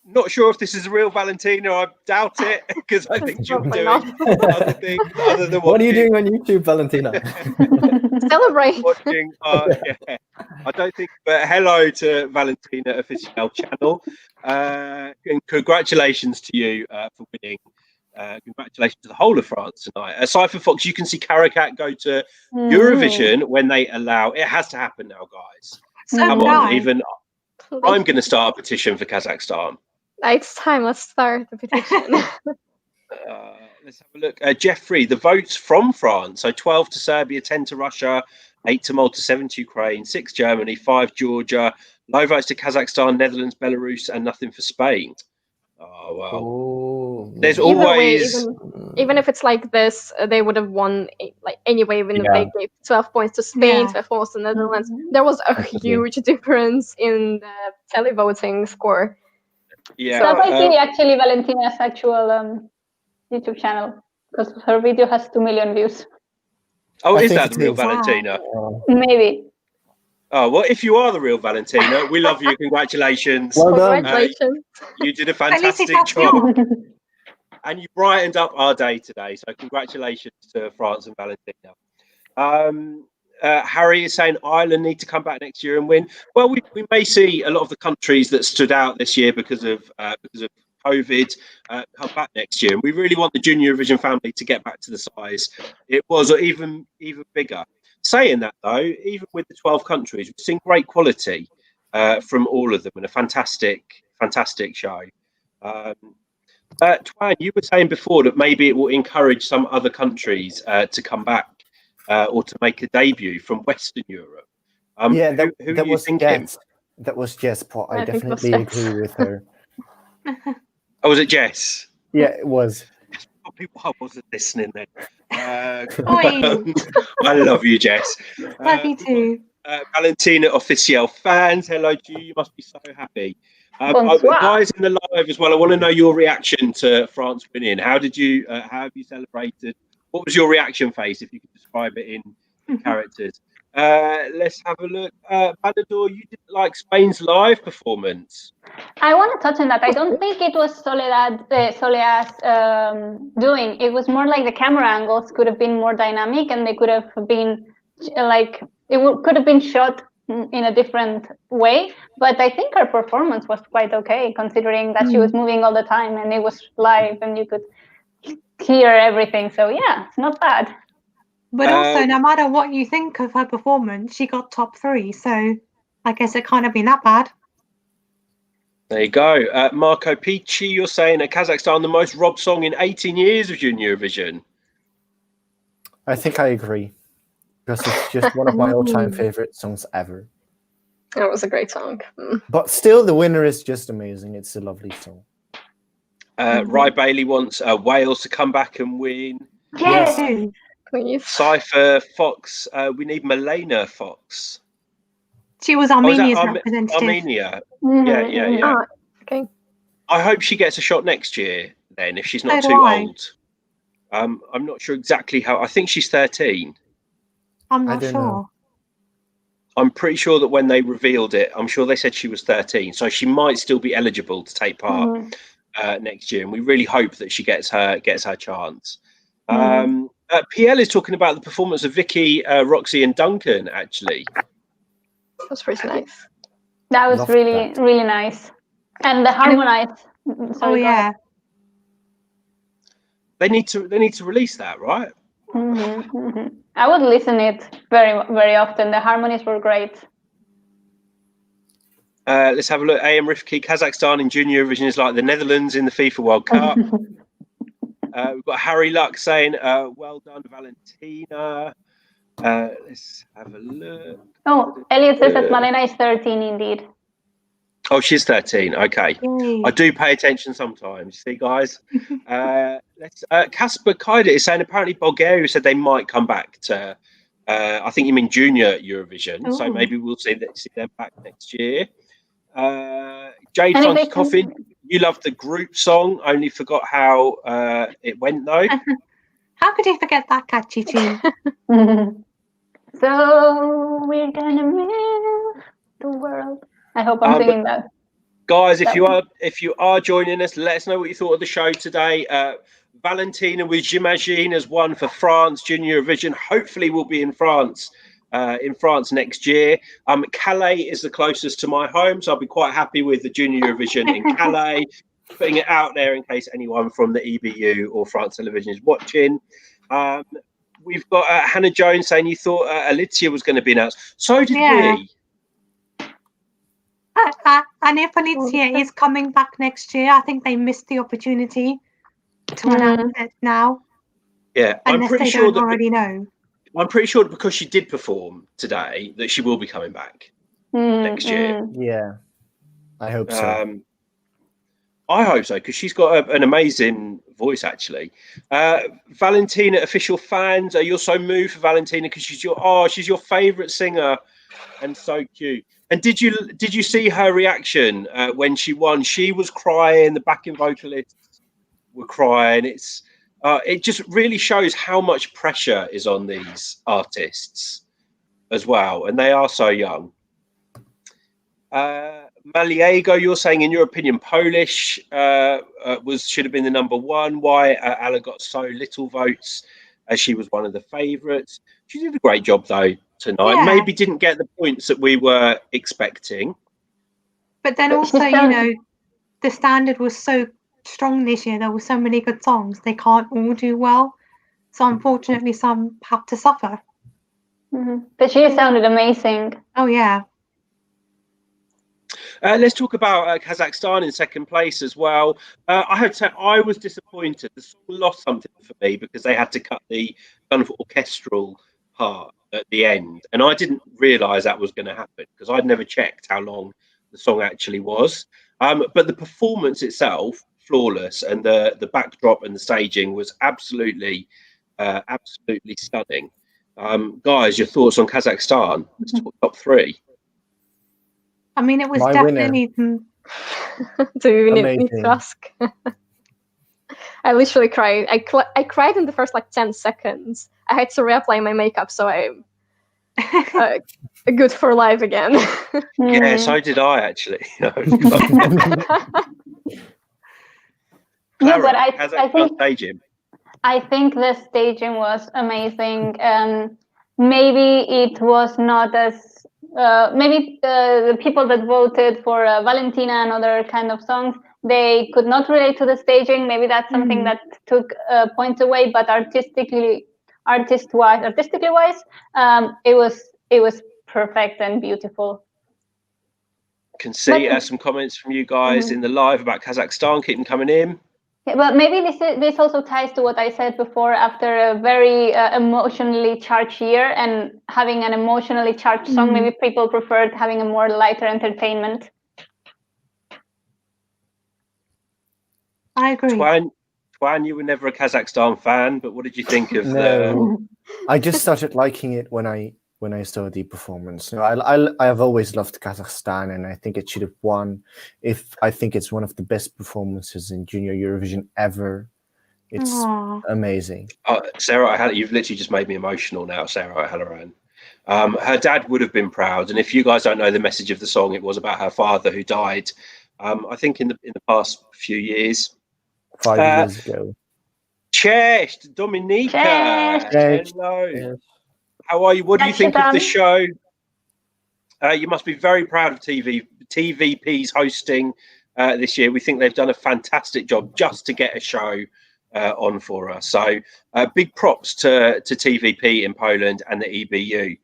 not sure if this is a real Valentina. I doubt it, because I think you're doing other things other than what are you doing on YouTube, Valentina? Celebrate. Watching, yeah. I don't think, but hello to Valentina official channel. And congratulations to you for winning. Congratulations to the whole of France tonight. Cypher Fox, you can see Karakat go to Eurovision when they allow. It has to happen now, guys. Come on, even I'm going to start a petition for Kazakhstan. It's time. Let's start the petition. Let's have a look. Jeffrey, the votes from France. So 12 to Serbia, 10 to Russia, 8 to Malta, 7 to Ukraine, 6 Germany, 5 Georgia, no votes to Kazakhstan, Netherlands, Belarus, and nothing for Spain. Oh, wow. Oh, there's Either always... even if it's like this, they would have won like anyway, even if they gave 12 points to Spain, 12 points to Netherlands. There was a huge difference in the televoting score. Yeah. So I see actually Valentina's actual YouTube channel, because her video has 2 million views. Oh, is that the real Valentina? Maybe. Oh, well, if you are the real Valentina, we love you. Congratulations. Well done. Congratulations. You did a fantastic job. And you brightened up our day today. So congratulations to France and Valentina. Harry is saying Ireland need to come back next year and win. Well, we may see a lot of the countries that stood out this year because of COVID come back next year. And we really want the Junior Eurovision family to get back to the size it was, or even bigger. Saying that, though, even with the 12 countries, we've seen great quality from all of them, and a fantastic show. Twan, you were saying before that maybe it will encourage some other countries to come back or to make a debut from Western Europe. Who are you thinking? That was Jess, but I definitely agree with her. Oh, was it Jess? Yeah, it was. Probably why I wasn't listening then. I love you, Jess. Love you too. Valentina official fans, hello to you. You must be so happy. Bonsoir. Guys in the live as well, I want to know your reaction to France winning. How have you celebrated? What was your reaction face, if you could describe it in characters? Let's have a look. Banador, you didn't like Spain's live performance. I want to touch on that. I don't think it was Soleá's doing. It was more like the camera angles could have been more dynamic, and they could have been like could have been shot in a different way. But I think her performance was quite okay, considering that she was moving all the time and it was live and you could hear everything. So yeah, it's not bad. But also, no matter what you think of her performance, she got top 3. So I guess it can't have been that bad. There you go. Marco Pichi, you're saying that Kazakhstan the most robbed song in 18 years of Junior Eurovision. I think I agree. Because it's just one of my all-time favorite songs ever. That was a great song. But still, the winner is just amazing. It's a lovely song. Rai Bailey wants Wales to come back and win. Yes. Please. Cypher Fox, we need Milena Fox. She was Armenia's representative. Armenia. Mhm, Yeah. Ah, okay. I hope she gets a shot next year then, if she's not So too do I. old. I'm not sure exactly how. I think she's 13. I'm I not don't sure. know. I'm pretty sure that when they revealed it, I'm sure they said she was 13. So she might still be eligible to take part next year. And we really hope that she gets her chance. PL is talking about the performance of Viki, Roxy and Duncan, actually. That was pretty nice. That was Love really, that. really nice. And the harmonized. Oh yeah. They need to release that, right? I would listen it very, very often. The harmonies were great. Let's have a look. AM Rifki, Kazakhstan in Junior Eurovision is like the Netherlands in the FIFA World Cup. We've got Harry Luck saying, well done, Valentina. Let's have a look. Oh, Elliot says that Malena is 13 indeed. Oh, she's 13. Okay. Yay. I do pay attention sometimes. See, guys? Kasper Kaida is saying apparently Bulgaria said they might come back to, I think you mean Junior Eurovision. So maybe we'll see them back next year. Jade Funky Coffin, you loved the group song, only forgot how it went though. How could you forget that catchy tune? So we're gonna move the world. I hope I'm singing that. Guys, if you are joining us, let us know what you thought of the show today. Valentina with J'imagine has won for France Junior Eurovision. Hopefully, we'll be in France next year. Calais is the closest to my home, so I'll be quite happy with the Junior Eurovision in Calais. Putting it out there in case anyone from the EBU or France Television is watching. We've got Hannah Jones saying you thought Alicia was going to be announced. So did we. And if Alicia is coming back next year, I think they missed the opportunity to announce it now. Yeah, unless they don't already know. I'm pretty sure because she did perform today that she will be coming back next year. Yeah, I hope so. I hope so, because she's got an amazing voice, actually. Valentina official fans, you're so moved for Valentina because she's your favourite singer and so cute. And did you see her reaction when she won? She was crying. The backing vocalists were crying. It just really shows how much pressure is on these artists as well, and they are so young. Maliego, you're saying, in your opinion, Polish should have been the number one. Why Ala got so little votes, as she was one of the favourites. She did a great job though tonight. Yeah. Maybe didn't get the points that we were expecting. But then also, the standard was so strong this year. There were so many good songs. They can't all do well. So unfortunately, some have to suffer. But she sounded amazing. Oh, yeah. Let's talk about Kazakhstan in second place as well. I have to say, I was disappointed. The song lost something for me because they had to cut the kind of orchestral part at the end. And I didn't realise that was going to happen because I'd never checked how long the song actually was. But the performance itself, flawless, and the backdrop and the staging was absolutely stunning. Guys, your thoughts on Kazakhstan? Let's talk top 3. I mean, it was My definitely. Do you need me Amazing. to ask? I literally cried. I cried in the first like 10 seconds. I had to reapply my makeup, so I'm good for life again. Yeah, so did I actually. Yeah, but Clara, I Kazakhstan think staging. I think the staging was amazing. Maybe it was not as maybe the people that voted for Valentina and other kind of songs, they could not relate to the staging. Maybe that's something that took points away. But artistically wise, it was perfect and beautiful. Can see some comments from you guys in the live about Kazakhstan. Keep them coming in. Yeah, but maybe this also ties to what I said before. After a very emotionally charged year and having an emotionally charged song, maybe people preferred having a more lighter entertainment. I agree. Twan, you were never a Kazakhstan fan, but what did you think of No, I just started liking it when I saw the performance. So I have always loved Kazakhstan, and I think it should have won. I think it's one of the best performances in Junior Eurovision ever. It's amazing. Sarah? You've literally just made me emotional now, Sarah O'Halloran. Her dad would have been proud, and if you guys don't know the message of the song, it was about her father who died. I think in the past few years. 5 years ago. Cześć, Dominika. Cześć. Hello. Yes. How are you? What do you think of the show? You must be very proud of TVP's hosting this year. We think they've done a fantastic job just to get a show on for us. So big props to TVP in Poland and the EBU.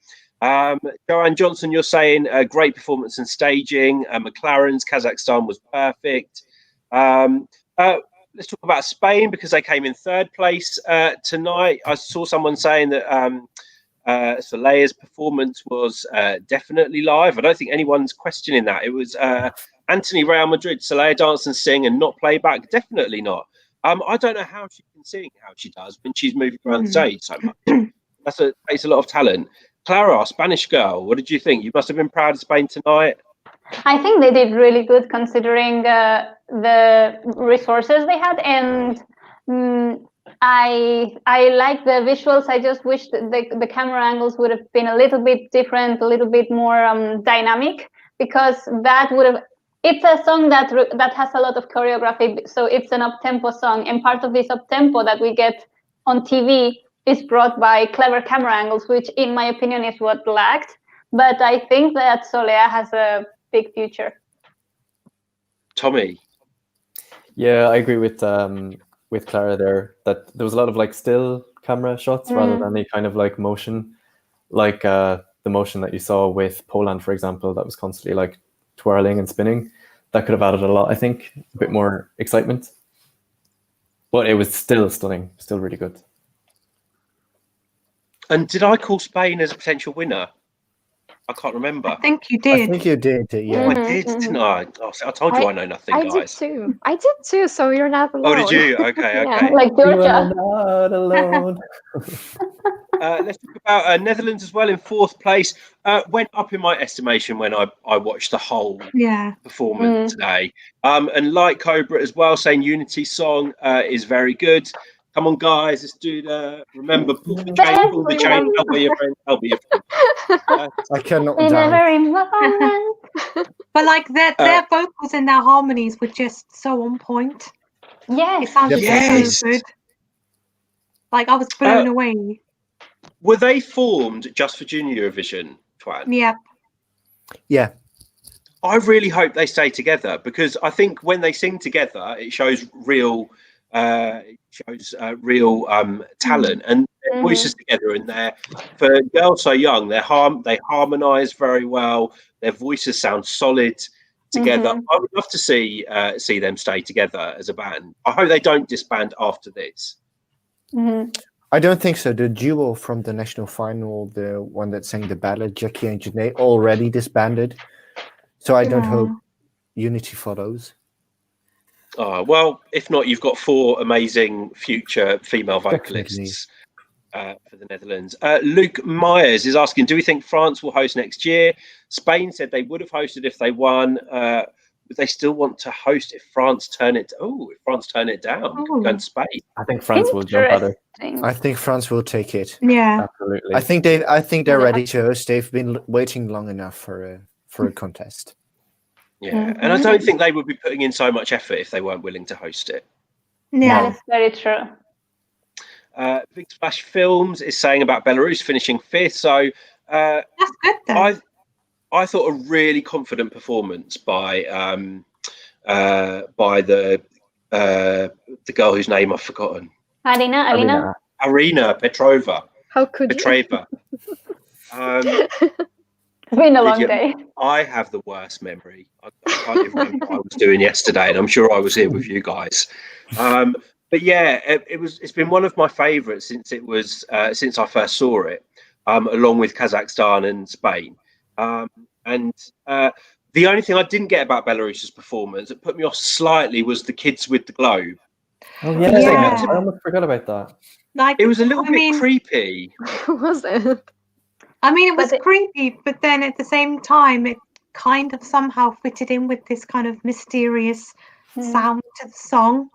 Joanne Johnson, you're saying a great performance and staging. McLaren's Kazakhstan was perfect. Let's talk about Spain because they came in 3rd place tonight. I saw someone saying that Soleá's performance was definitely live. I don't think anyone's questioning that. It was Anthony Real Madrid, Soleá dance and sing and not playback. Definitely not. I don't know how she can sing how she does when she's moving around the stage so much. Takes a lot of talent. Clara, Spanish girl, what did you think? You must have been proud of Spain tonight. I think they did really good considering the resources they had, and I like the visuals. I just wish that the camera angles would have been a little bit different, a little bit more dynamic, because that would have. It's a song that has a lot of choreography, so it's an up-tempo song, and part of this up-tempo that we get on TV is brought by clever camera angles, which, in my opinion, is what lacked. But I think that Soleá has a big future. Tommy. Yeah, I agree with Clara there that there was a lot of like still camera shots rather than any kind of like motion, like the motion that you saw with Poland, for example, that was constantly like twirling and spinning. That could have added a lot, I think, a bit more excitement. But it was still stunning, still really good. And did I call Spain as a potential winner? I can't remember. I think you did. I think you did, yeah. Oh, I did, didn't I? Oh, I told you I know nothing, guys. I did too, so you're not alone. Oh, did you? Okay. Yeah, like Georgia. You are not alone. Let's talk about Netherlands as well in 4th place. Went up in my estimation when I watched the whole performance today. And like Cobra as well, saying Unity song is very good. Come on, guys, let's do the remember pull the chain, help be your friend, help be your friend. I cannot In a die. very moment. But like their vocals and their harmonies were just so on point. Yes. It sounded so good. Like I was blown away. Were they formed just for Junior Eurovision, Twan? Yeah. Yeah. I really hope they stay together because I think when they sing together, it shows real talent and their voices together. And they're for girls so young, they harmonize very well. Their voices sound solid together. I would love to see them stay together as a band. I hope they don't disband after this. I don't think so. The duo from the national final, the one that sang the ballad, Jackie and Janae, already disbanded. So I don't hope Unity follows. Well, if not, you've got 4 amazing future female vocalists for the Netherlands. Luke Myers is asking, do we think France will host next year? Spain said they would have hosted if they won. But they still want to host if France turn it. If France turn it down, go to Spain. I think France will jump at it. I think France will take it. Yeah, Absolutely. I think they're ready to host. They've been waiting long enough for a contest. Yeah, and I don't think they would be putting in so much effort if they weren't willing to host it. yeah. That's very true. Big Splash Films is saying about Belarus finishing 5th. So That's good though. I thought a really confident performance by the girl whose name I've forgotten. Arina. Arina Petrova. How could Pehtereva. It's been a long day. I have the worst memory. I can't even remember what I was doing yesterday, and I'm sure I was here with you guys. But yeah, it's been one of my favourites since since I first saw it, along with Kazakhstan and Spain. And the only thing I didn't get about Belarus's performance that put me off slightly was the kids with the globe. Oh yeah, I almost forgot about that. Like, It was a little bit creepy. was it? I mean, it was creepy, but then at the same time, it kind of somehow fitted in with this kind of mysterious sound to the song.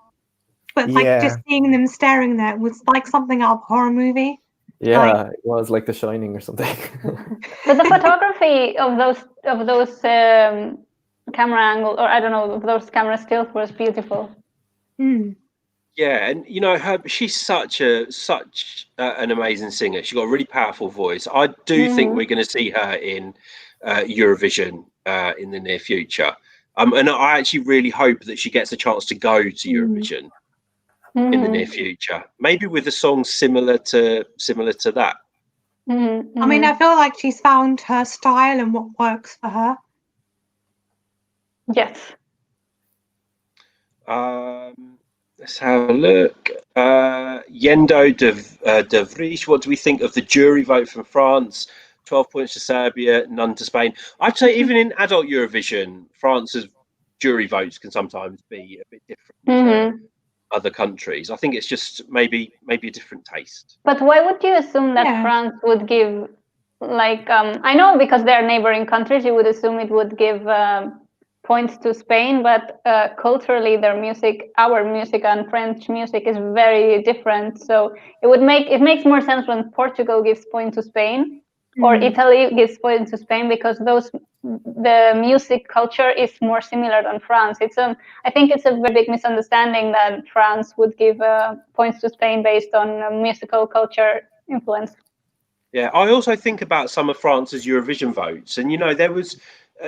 But like just seeing them staring there was like something out of a horror movie. Yeah, it was like The Shining or something. But the photography of those camera angles, or I don't know, of those camera stills was beautiful. Yeah, and you know she's such an amazing singer. She's got a really powerful voice. I do think we're going to see her in Eurovision in the near future. And I actually really hope that she gets a chance to go to Eurovision in the near future. Maybe with a song similar to that. I mean, I feel like she's found her style and what works for her. Yes. Let's have a look. Yendo de Vries, what do we think of the jury vote from France? 12 points to Serbia, none to Spain. I'd say even in adult Eurovision, France's jury votes can sometimes be a bit different to other countries. I think it's just maybe a different taste. But why would you assume that France would give, like, I know because they're neighboring countries, you would assume it would give points to Spain, but culturally their music, our music and French music is very different. So it makes more sense when Portugal gives points to Spain or Italy gives points to Spain, because the music culture is more similar than France. I think it's a very big misunderstanding that France would give points to Spain based on musical culture influence. Yeah, I also think about some of France's Eurovision votes, and there was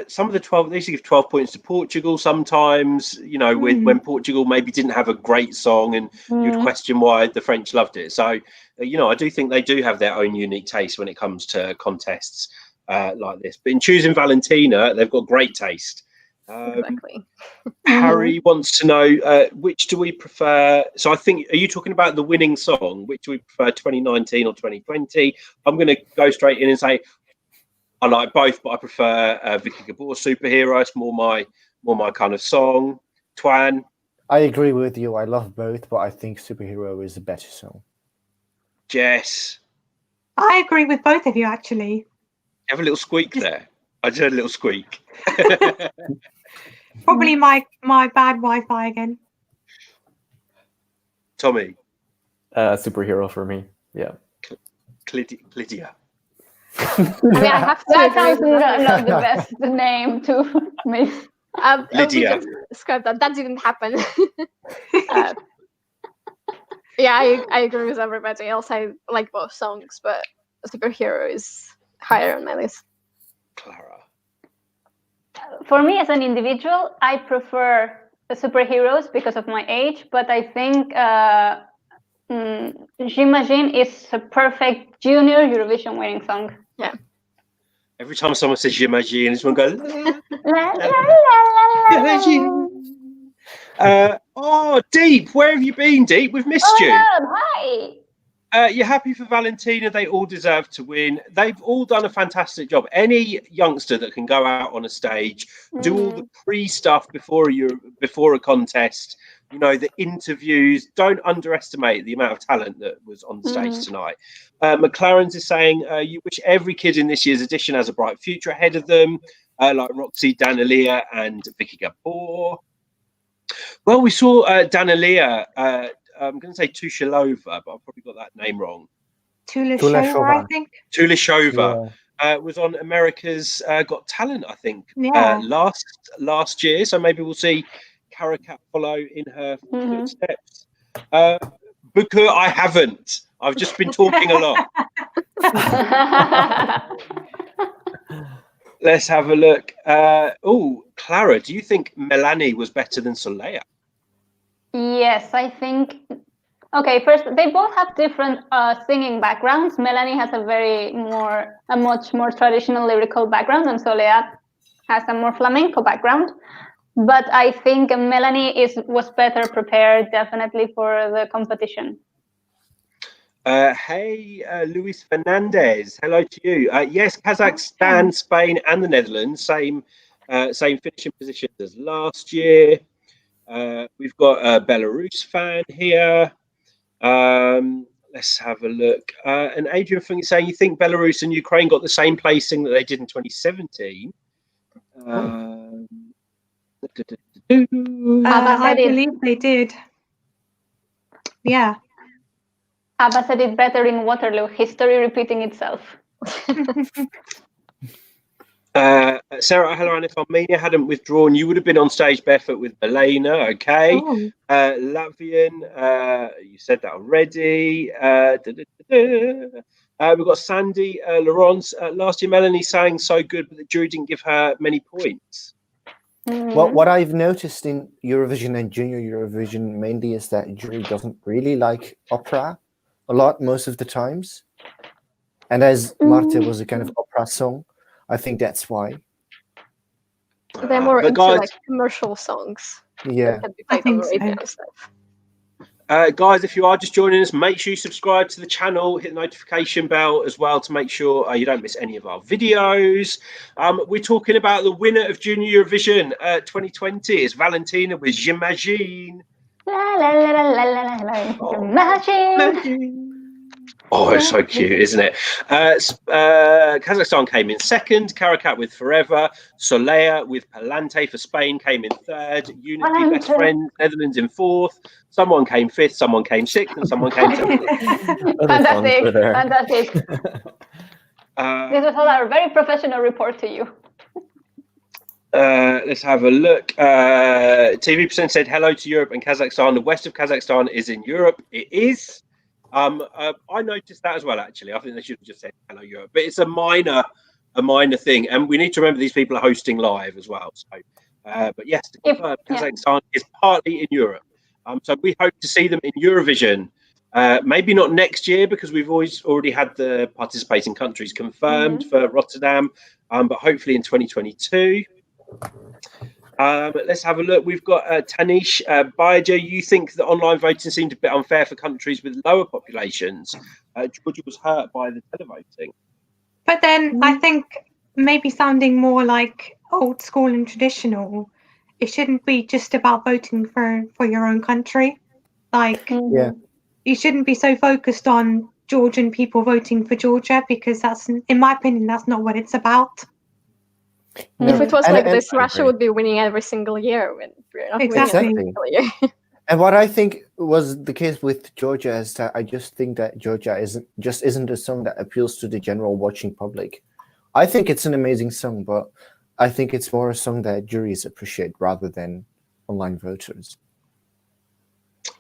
some of the 12. They used to give 12 points to Portugal sometimes. When Portugal maybe didn't have a great song, and you'd question why the French loved it. So, I do think they do have their own unique taste when it comes to contests like this. But in choosing Valentina, they've got great taste. Exactly. Harry wants to know which do we prefer. So I think, are you talking about the winning song? Which do we prefer, 2019 or 2020? I'm going to go straight in and say I like both, but I prefer Viki Gabor, Superhero. It's more my kind of song. Twan? I agree with you. I love both, but I think Superhero is a better song. Jess? I agree with both of you, actually. You have a little squeak there. I just heard a little squeak. Probably my bad Wi-Fi again. Tommy? Superhero for me, yeah. Lydia? I mean, I have to. That sounds not the best name to me. Lydia. Describe that. That didn't happen. Yeah, I agree with everybody else. I like both songs, but Superhero is higher on my list. Clara? For me, as an individual, I prefer the Superheroes because of my age, but I think J'imagine is a perfect junior Eurovision winning song. Yeah. Every time someone says J'imagine, this one goes. Deep, where have you been, Deep? We've missed you. Hi. You're happy for Valentina? They all deserve to win. They've all done a fantastic job. Any youngster that can go out on a stage, do all the pre-stuff before a contest, you know, the interviews. Don't underestimate the amount of talent that was on the stage tonight. McLaren's is saying, you wish every kid in this year's edition has a bright future ahead of them, like Roxy, Gadelia and Viki Gabor. Well, we saw Gadelia, I'm going to say Tushalova, but I've probably got that name wrong. Tuleshova, I think. Tuleshova was on America's Got Talent, I think, last year. So maybe we'll see Karakat follow in her footsteps. Buku, I haven't. I've just been talking a lot. Let's have a look. Oh, Clara, do you think Melanie was better than Soleá? Yes, I think. Okay, first, they both have different singing backgrounds. Melanie has a much more traditional lyrical background, and Soleá has a more flamenco background. But I think Melanie was better prepared, definitely, for the competition. Hey, Luis Fernandez, hello to you. Yes, Kazakhstan, Spain, and the Netherlands, same finishing positions as last year. We've got a Belarus fan here. Let's have a look. And Adrian Fung is saying, you think Belarus and Ukraine got the same placing that they did in 2017? I believe they did. Yeah. Abba said it better in Waterloo. History repeating itself. Sarah Halloran, if Armenia hadn't withdrawn, you would have been on stage barefoot with Elena. Okay. Latvian, you said that already. We've got Sandy Laurence. Last year, Melanie sang so good, but the jury didn't give her many points. Well, what I've noticed in Eurovision and Junior Eurovision mainly is that jury doesn't really like opera a lot most of the times. And as Marte was a kind of opera song, I think that's why. They're more into like commercial songs. Yeah. I think so. Guys, if you are just joining us, make sure you subscribe to the channel, hit the notification bell as well to make sure you don't miss any of our videos. We're talking about the winner of Junior Eurovision 2020. It's Valentina with J'imagine. La, la, la, la, la, la, Imagine. Oh, it's so cute, isn't it? Kazakhstan came in second. Karakat with Forever. Soleá with Palante for Spain came in third. Unity Best Friend, Netherlands in fourth. Someone came fifth, someone came sixth, and someone came seventh. Fantastic. Fantastic. This was all our very professional report to you. Let's have a look. TV% said hello to Europe and Kazakhstan. The west of Kazakhstan is in Europe. It is. I noticed that as well, actually. I think they should have just said hello Europe, but it's a minor thing, and we need to remember these people are hosting live as well. So, but yes, to confirm, Kazakhstan is partly in Europe. So we hope to see them in Eurovision. Maybe not next year because we've already had the participating countries confirmed for Rotterdam, but hopefully in 2022. Let's have a look. We've got Tanish Baja. You think that online voting seemed a bit unfair for countries with lower populations? Georgia was hurt by the televoting. But then I think maybe sounding more like old school and traditional, it shouldn't be just about voting for your own country. Like, you shouldn't be so focused on Georgian people voting for Georgia because that's, in my opinion, that's not what it's about. No. If it was like this, Russia would be winning every single year. Exactly. And what I think was the case with Georgia is that I just think that Georgia isn't a song that appeals to the general watching public. I think it's an amazing song, but I think it's more a song that juries appreciate rather than online voters.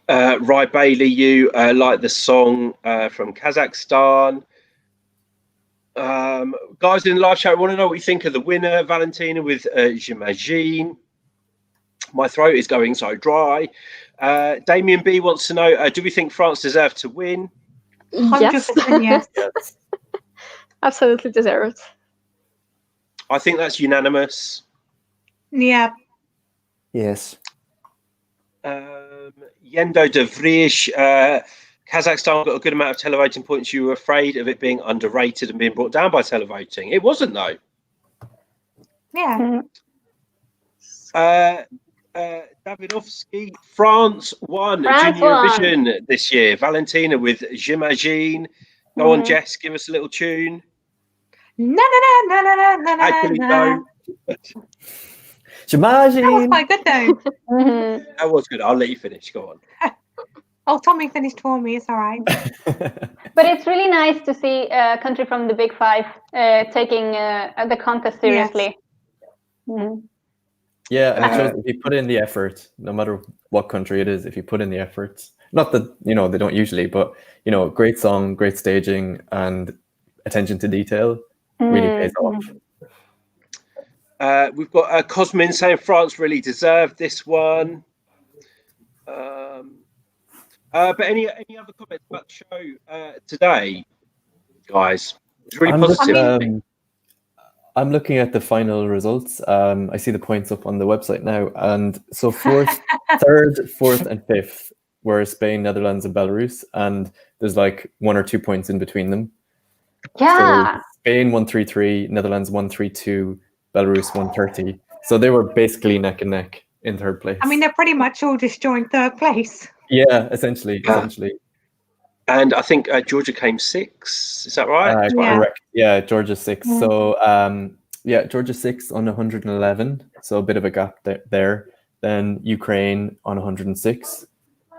Rai Bailey, you like the song from Kazakhstan. Guys in the live chat, I want to know what you think of the winner, Valentina with J'imagine. My throat is going so dry. Damien B wants to know, do we think France deserved to win? 100% yes. Absolutely deserved. I think that's unanimous. Yeah. Yes. Yendo de Vries, Kazakhstan got a good amount of televoting points. You were afraid of it being underrated and being brought down by televoting. It wasn't, though. Yeah. Davidovsky, France won France Junior won. Eurovision this year. Valentina with J'imagine. Go on, Jess, give us a little tune. Na na na na na na na. Actually, na. don't. J'imagine. That was quite good though. Mhm. That was good. I'll let you finish. Go on. Oh, Tommy finished for me. It's all right. But it's really nice to see a country from the Big Five taking the contest seriously. Mhm. Yeah, and it shows if you put in the effort, no matter what country it is, if you put in the effort, not that, you know, they don't usually, but, you know, great song, great staging, and attention to detail really pays off. We've got Cosmin saying France really deserved this one. But any other comments about the show today, guys? It's really positive. I'm looking at the final results. I see the points up on the website now, and so third, fourth, and fifth were Spain, Netherlands, and Belarus, and there's like 1 or 2 points in between them. Yeah. So Spain 133, Netherlands 132, Belarus 130. So they were basically neck and neck in third place. I mean, they're pretty much all just joined third place. Yeah, essentially. And I think Georgia came 6. Is that right? Correct. Yeah, Georgia 6. So Georgia 6 on 111. So a bit of a gap there. Then Ukraine on 106,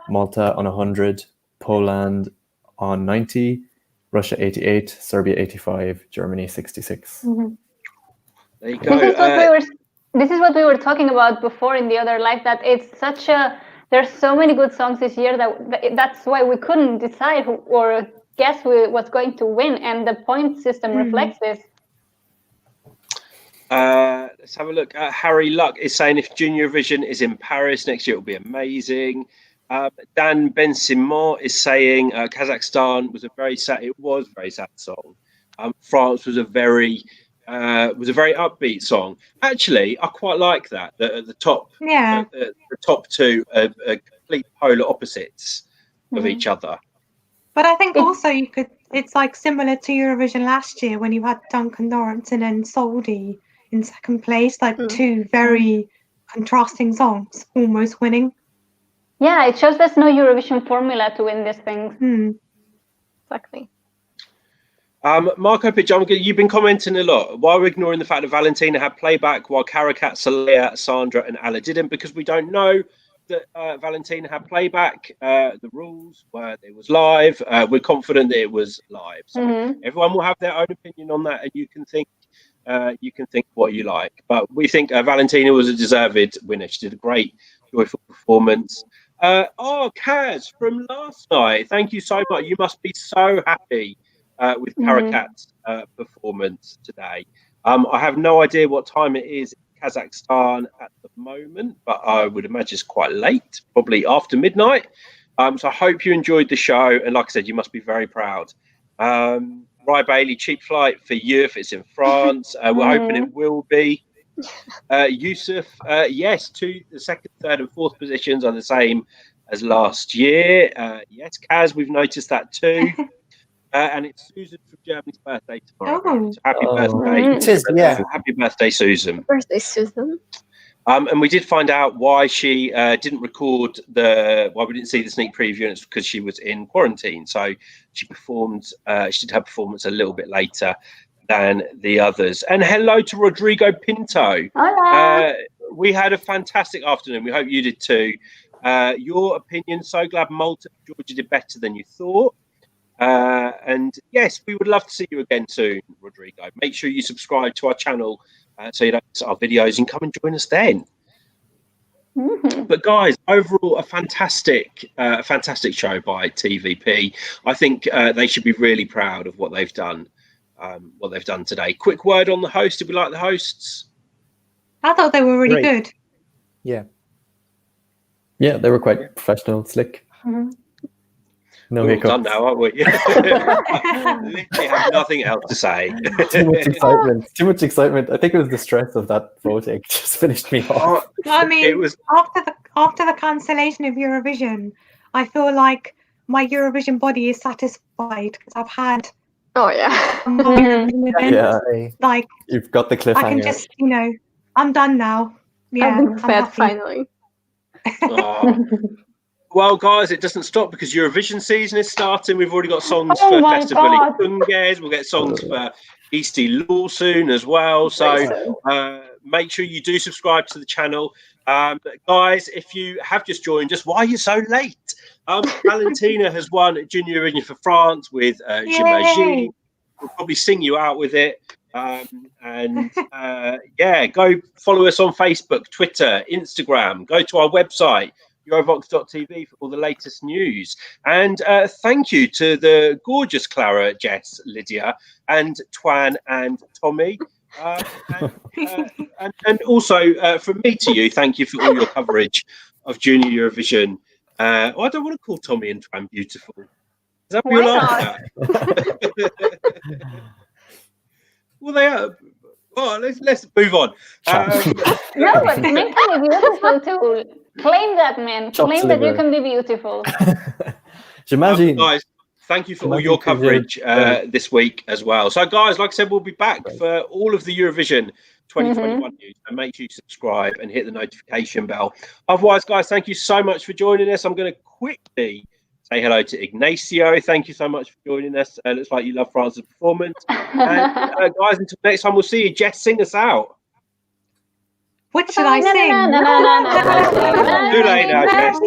Malta on 100, Poland on 90, Russia 88, Serbia 85, Germany 66. Mhm. There you go. This is what we were talking about before in the other live, that it's such a, there's so many good songs this year that's why we couldn't decide who, or guess who was going to win, and the point system reflects this. Let's have a look. Harry Luck is saying if Junior Eurovision is in Paris next year, it'll be amazing. Dan Ben Simon is saying Kazakhstan was a very sad. It was a very sad song. France was a very upbeat song. Actually, I quite like that. The top, the top two are complete polar opposites of each other. But I think also it's like similar to Eurovision last year when you had Duncan Lawrence and then Soldi in second place, like two very contrasting songs almost winning. Yeah, it shows there's no Eurovision formula to win this thing. Exactly. Marco Pitch, you've been commenting a lot. Why are we ignoring the fact that Valentina had playback while Karakat, Soleá, Sandra and Alla didn't? Because we don't know that Valentina had playback. The rules were it was live. We're confident that it was live. So everyone will have their own opinion on that, and you can think what you like. But we think Valentina was a deserved winner. She did a great, joyful performance. Kaz from last night, thank you so much. You must be so happy with Karakat's performance today. I have no idea what time it is in Kazakhstan at the moment, but I would imagine it's quite late, probably after midnight. So I hope you enjoyed the show, and like I said, you must be very proud. Rye Bailey, cheap flight for you if it's in France. We're hoping it will be. Yusuf, yes, the second, third and fourth positions are the same as last year. Yes, Kaz, we've noticed that too. And it's Susan from Germany's birthday tomorrow. So happy birthday. Happy birthday, Susan. Birthday, Susan. And we did find out why she didn't record why we didn't see the sneak preview, and it's because she was in quarantine. So she performed, she did her performance a little bit later than the others. And hello to Rodrigo Pinto. Hola. We had a fantastic afternoon. We hope you did too. Your opinion, so glad Malta and Georgia did better than you thought. And yes, we would love to see you again soon, Rodrigo. Make sure you subscribe to our channel so you don't miss our videos, and come and join us then. But guys, overall, a fantastic show by TVP. I think they should be really proud of what they've done. Today. Quick word on the host. Did we like the hosts? I thought they were really good. Yeah, they were quite professional, slick. No hiccups. Done now, aren't we? Literally have nothing else to say. Too much excitement. I think it was the stress of that voting just finished me off. I mean, it was after the cancellation of Eurovision, I feel like my Eurovision body is satisfied because I've had. Oh yeah. Like you've got the cliffhanger. I can just, I'm done now. Yeah, I'm fed finally. Well, guys, it doesn't stop because Eurovision season is starting. We've already got songs Oh for my Festival God. Kunges. We'll get songs for Easty Law soon as well. So make sure you do subscribe to the channel. Guys, if you have just joined us, why are you so late? Valentina has won Junior Eurovision for France with J'imagine. We'll probably sing you out with it. Yeah, go follow us on Facebook, Twitter, Instagram. Go to our website, Eurovoxx.tv, for all the latest news. And thank you to the gorgeous Clara, Jess, Lydia, and Twan and Tommy. And also from me to you, thank you for all your coverage of Junior Eurovision. I don't want to call Tommy and Twan beautiful. Is that what you're laughing at? Well, they are. Oh, let's move on. No, but men can be beautiful too. Claim that, man. Claim that you can be beautiful. J'imagine. Guys, thank you for all your coverage this week as well. So, guys, like I said, we'll be back for all of the Eurovision 2021 news. And make sure you subscribe and hit the notification bell. Otherwise, guys, thank you so much for joining us. I'm going to quickly say hello to Ignacio. Thank you so much for joining us. Looks like you love France's performance. And guys, until next time, we'll see you. Jess, sing us out. What should I sing? Too late now, Jess.